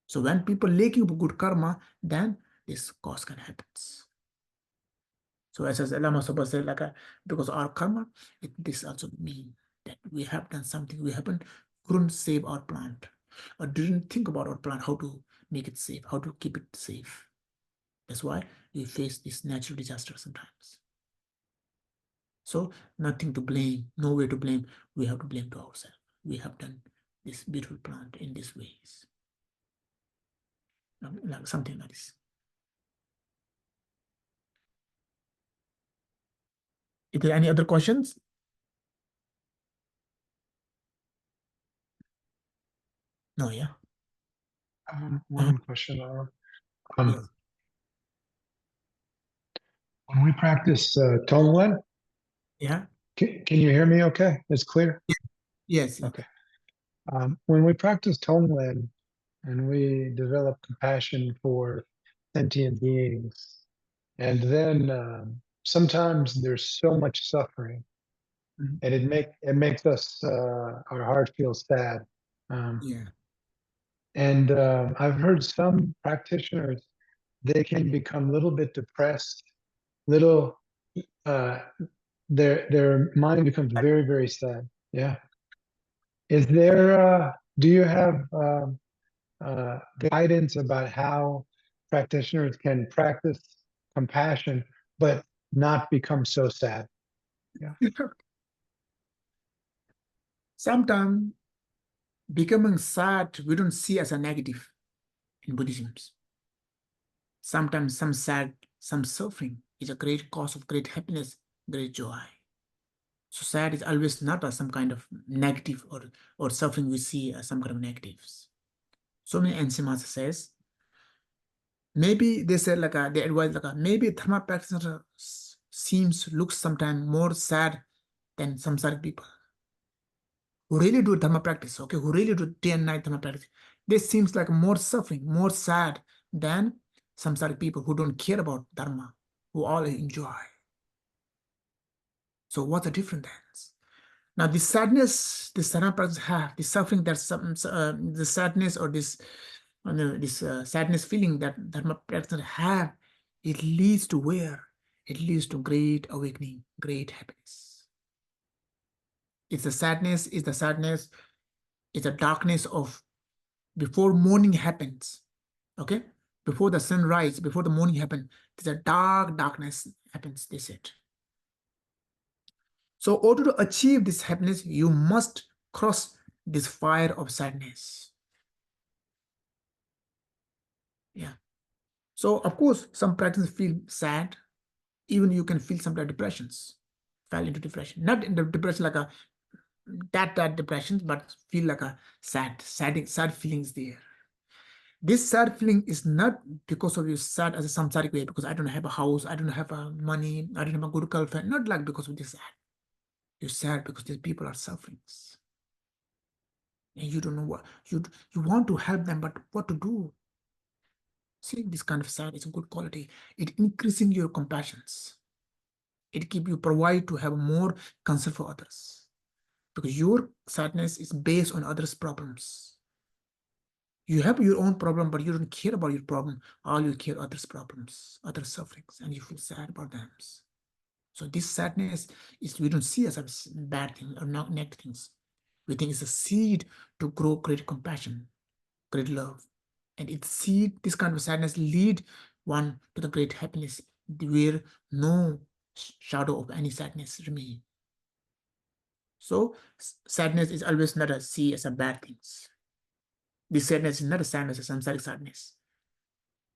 So when people lacking of good karma, then this cause can happen. So as Lama Tsongkhapa said, like because our karma, this also mean that we have done something, we couldn't save our plant, or didn't think about our plant, how to make it safe, how to keep it safe. That's why we face this natural disaster sometimes. So nothing to blame, no way to blame. We have to blame to ourselves. We have done this beautiful plant in these ways. Like something like this. Is there any other questions? No, yeah. One question. Yes. When we practice Tonglen, Yeah. can you hear me okay? It's clear? Yes. Okay. When we practice Tonglen and we develop compassion for sentient beings, and then sometimes there's so much suffering, Mhm. and it makes us our heart feel sad. Yeah. And I've heard some practitioners, they can become a little bit depressed, little uh, their mind becomes very, very sad. Yeah. Is there do you have guidance about how practitioners can practice compassion but not become so sad? Yeah. Sometimes becoming sad, we don't see as a negative in Buddhism. Sometimes some sad, some suffering is a great cause of great happiness, great joy. So sad is always not some kind of negative or suffering we see as some kind of negatives. So many ancient masters says, maybe they said like they advise like maybe dharma practitioner looks sometimes more sad than samsaric people who really do dharma practice, okay, who really do day and night dharma practice. This seems like more suffering, more sad than samsaric people who don't care about dharma, who all enjoy. So what's the difference then? Now, the sadness the dharma practice have, the suffering that the sadness or this sadness feeling that dharma practice have, it leads to where? It leads to great awakening, great happiness. It's the sadness, it's the darkness of before morning happens. Okay? Before the sunrise, before the morning happens, there's a darkness happens, they said. So, in order to achieve this happiness, you must cross this fire of sadness. Yeah. So, of course, some practices feel sad. Even you can feel some depressions, fall into depression. Not in the depression like a that depression, but feel like a sad feelings there. This sad feeling is not because of you sad as a samsaric way, because I don't have a house, I don't have money, I don't have a good girlfriend. Not like because of this sad. You're sad because these people are suffering. And you don't know what you want to help them, but what to do? See, this kind of sad is a good quality. It increasing your compassions. It keep you provide to have more concern for others, because your sadness is based on others' problems. You have your own problem, but you don't care about your problem. All you care others' problems, other sufferings, and you feel sad about them. So this sadness is we don't see as a bad thing or not negative things. We think it's a seed to grow great compassion, great love. And it seed, this kind of sadness lead one to the great happiness where no shadow of any sadness remain. So sadness is always not a see as a bad things. This sadness is not a sadness, it's a samsaric sadness.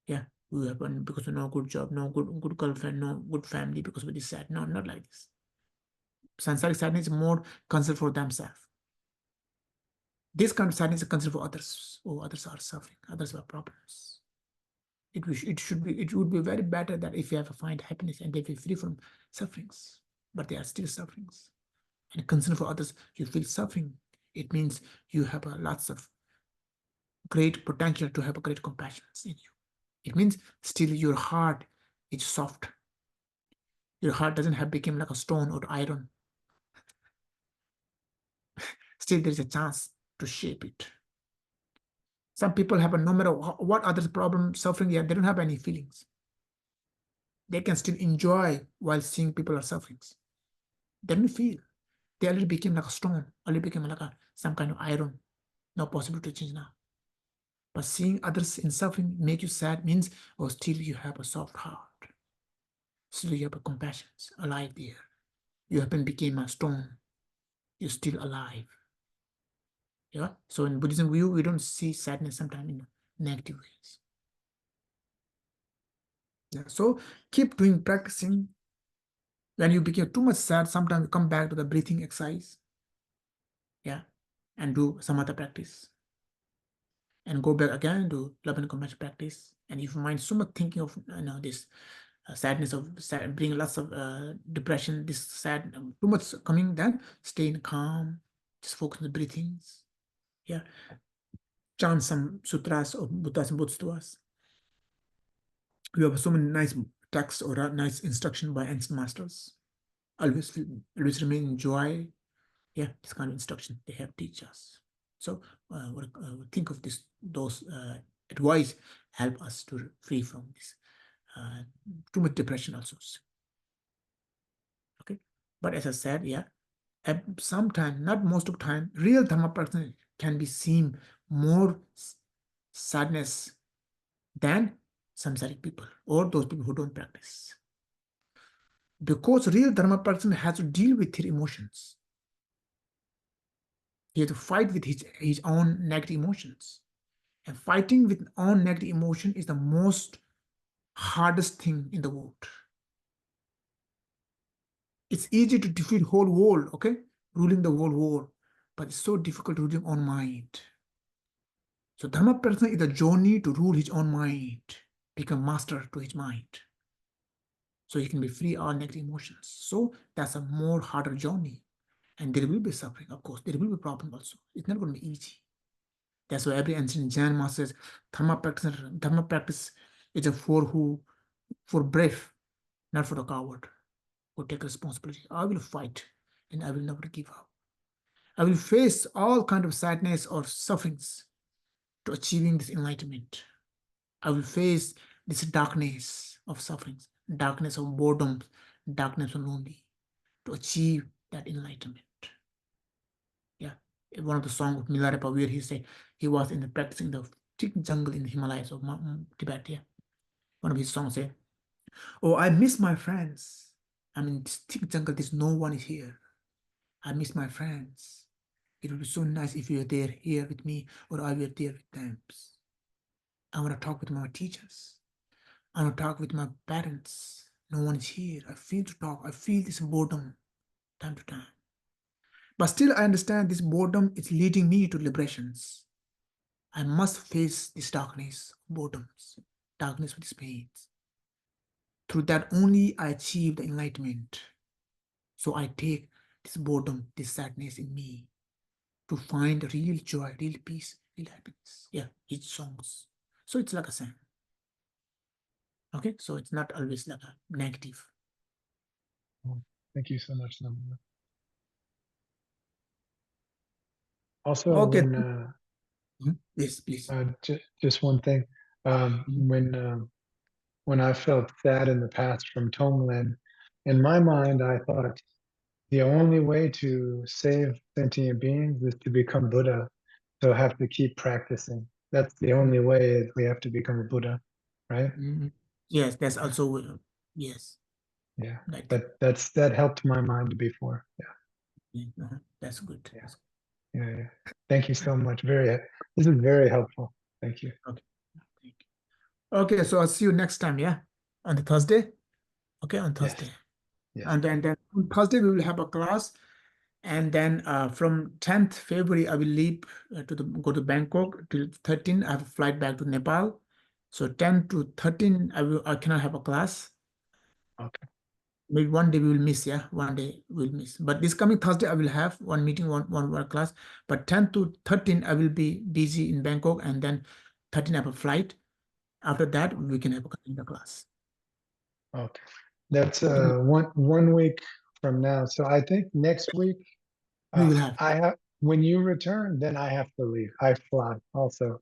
Yeah. You happen because of no good job, no good girlfriend, no good family, because of this sad. No, not like this. Samsaric sadness is more concern for themselves. This kind of sadness is concern for others. Oh, others are suffering, others have problems. It would be very better that if you have to find happiness and they feel free from sufferings, but they are still sufferings. And concern for others, you feel suffering. It means you have lots of great potential to have a great compassion in you. It means still your heart is soft. Your heart doesn't have become like a stone or iron. Still there is a chance to shape it. Some people have no matter what other problem, suffering, yeah, they don't have any feelings. They can still enjoy while seeing people are suffering. They don't feel. They already became like a stone, already became like some kind of iron. No possibility to change now. But seeing others in suffering make you sad means, oh, still you have a soft heart. Still you have a compassion alive there. You haven't become a stone. You're still alive. Yeah. So in Buddhism view, we don't see sadness sometimes in negative ways. Yeah. So keep doing practicing. When you become too much sad, sometimes come back to the breathing exercise. Yeah. And do some other practice. And go back again and do love and compassion practice. And if you mind so much thinking of this sadness of bring lots of depression, this sad too much coming, then stay in calm, just focus on the breathings. Yeah. Chant some sutras or Buddhas and Bodhisattvas. We have so many nice texts or nice instruction by ancient masters. Always remain in joy. Yeah, this kind of instruction they have teach us. So think of those advice help us to free from this too much depression also. Okay, but as I said, yeah, at some time, not most of the time, real dharma person can be seen more sadness than samsaric people or those people who don't practice. Because real dharma person has to deal with his emotions. He has to fight with his own negative emotions. And fighting with own negative emotion is the most hardest thing in the world. It's easy to defeat whole world, okay? Ruling the whole world. But it's so difficult to rule your own mind. So dharma person is a journey to rule his own mind, become master to his mind. So he can be free all negative emotions. So that's a more harder journey. And there will be suffering, of course. There will be problem also. It's not going to be easy. That's why every ancient Jain master says, dharma practice is for brave, not for the coward, who take responsibility. I will fight and I will never give up. I will face all kind of sadness or sufferings to achieving this enlightenment. I will face this darkness of sufferings, darkness of boredom, darkness of lonely, to achieve that enlightenment. Yeah, one of the songs of Milarepa where he said he was in the practicing the thick jungle in the Himalayas of Tibet. Yeah, one of his songs said, "Oh, I miss my friends. I'm in this thick jungle. There's no one is here. I miss my friends. It would be so nice if you were there here with me, or I were there with them. I want to talk with my teachers. I want to talk with my parents. No one is here. I feel to talk. I feel this boredom time to time. But still, I understand this boredom is leading me to liberations. I must face this darkness, boredoms, darkness with these pains. Through that only I achieve the enlightenment. So I take this boredom, this sadness in me to find real joy, real peace, real happiness. Yeah, his songs. So it's like a song. Okay, so it's not always like a negative. Thank you so much, Lama. Also, Okay. when Yes, please. just one thing, when I felt sad in the past from Tonglen, in my mind, I thought the only way to save sentient beings is to become Buddha. So I have to keep practicing. That's the only way is we have to become a Buddha, right? Yes, that's also yes. Yeah, Right. that helped my mind before. Yeah, That's good. yeah, yeah. Thank you so much. This is very helpful. Thank you. Okay. Thank you. Okay, so I'll see you next time, yeah? On the Thursday? Okay, on Yes. Thursday. Yes. And then on Thursday we will have a class. And then from 10th February, I will leave go to Bangkok till 13. I have a flight back to Nepal. So 10 to 13, I cannot have a class. Okay. Maybe one day we will miss, yeah. One day we'll miss. But this coming Thursday, I will have one meeting, one class. But 10 to 13, I will be busy in Bangkok, and then 13 I have a flight. After that, we can have a class. Okay. That's one week from now. So I think next week We will have. I have when you return, then I have to leave. I fly also.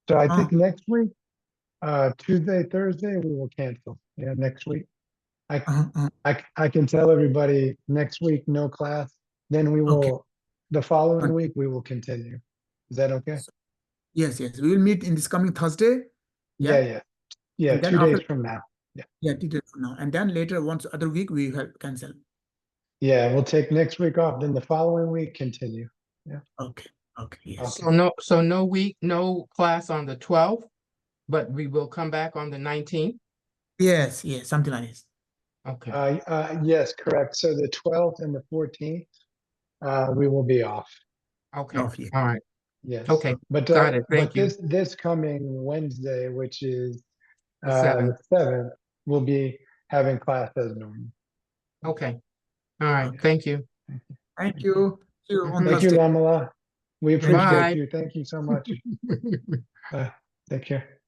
So I think next week, Tuesday, Thursday, we will cancel. Yeah, next week. I can tell everybody next week no class. Then we Okay. will the following week we will continue. Is that okay? Yes, yes. We will meet in this coming Thursday. Yeah. And then 2 days after, from now. yeah, 2 days from now. And then later, once other week, we will cancel. Yeah, we'll take next week off. Then the following week continue. Yeah. Okay. Okay. Yes. Okay. So no class on the 12th, but we will come back on the 19th. Yes. Yes. Something like this. Okay. Yes, correct. So the 12th and the 14th, we will be off. Okay. Off, yeah. All right. Yes. Okay. But Got it. Thank but you. this coming Wednesday, which is The 7th. the 7th, we'll be having class as normal. Okay. All right. Okay. Thank you. Thank you. See you on Thank you, Thursday. Lamala. We Thank you. appreciate Bye. you. Thank you so much. Take care.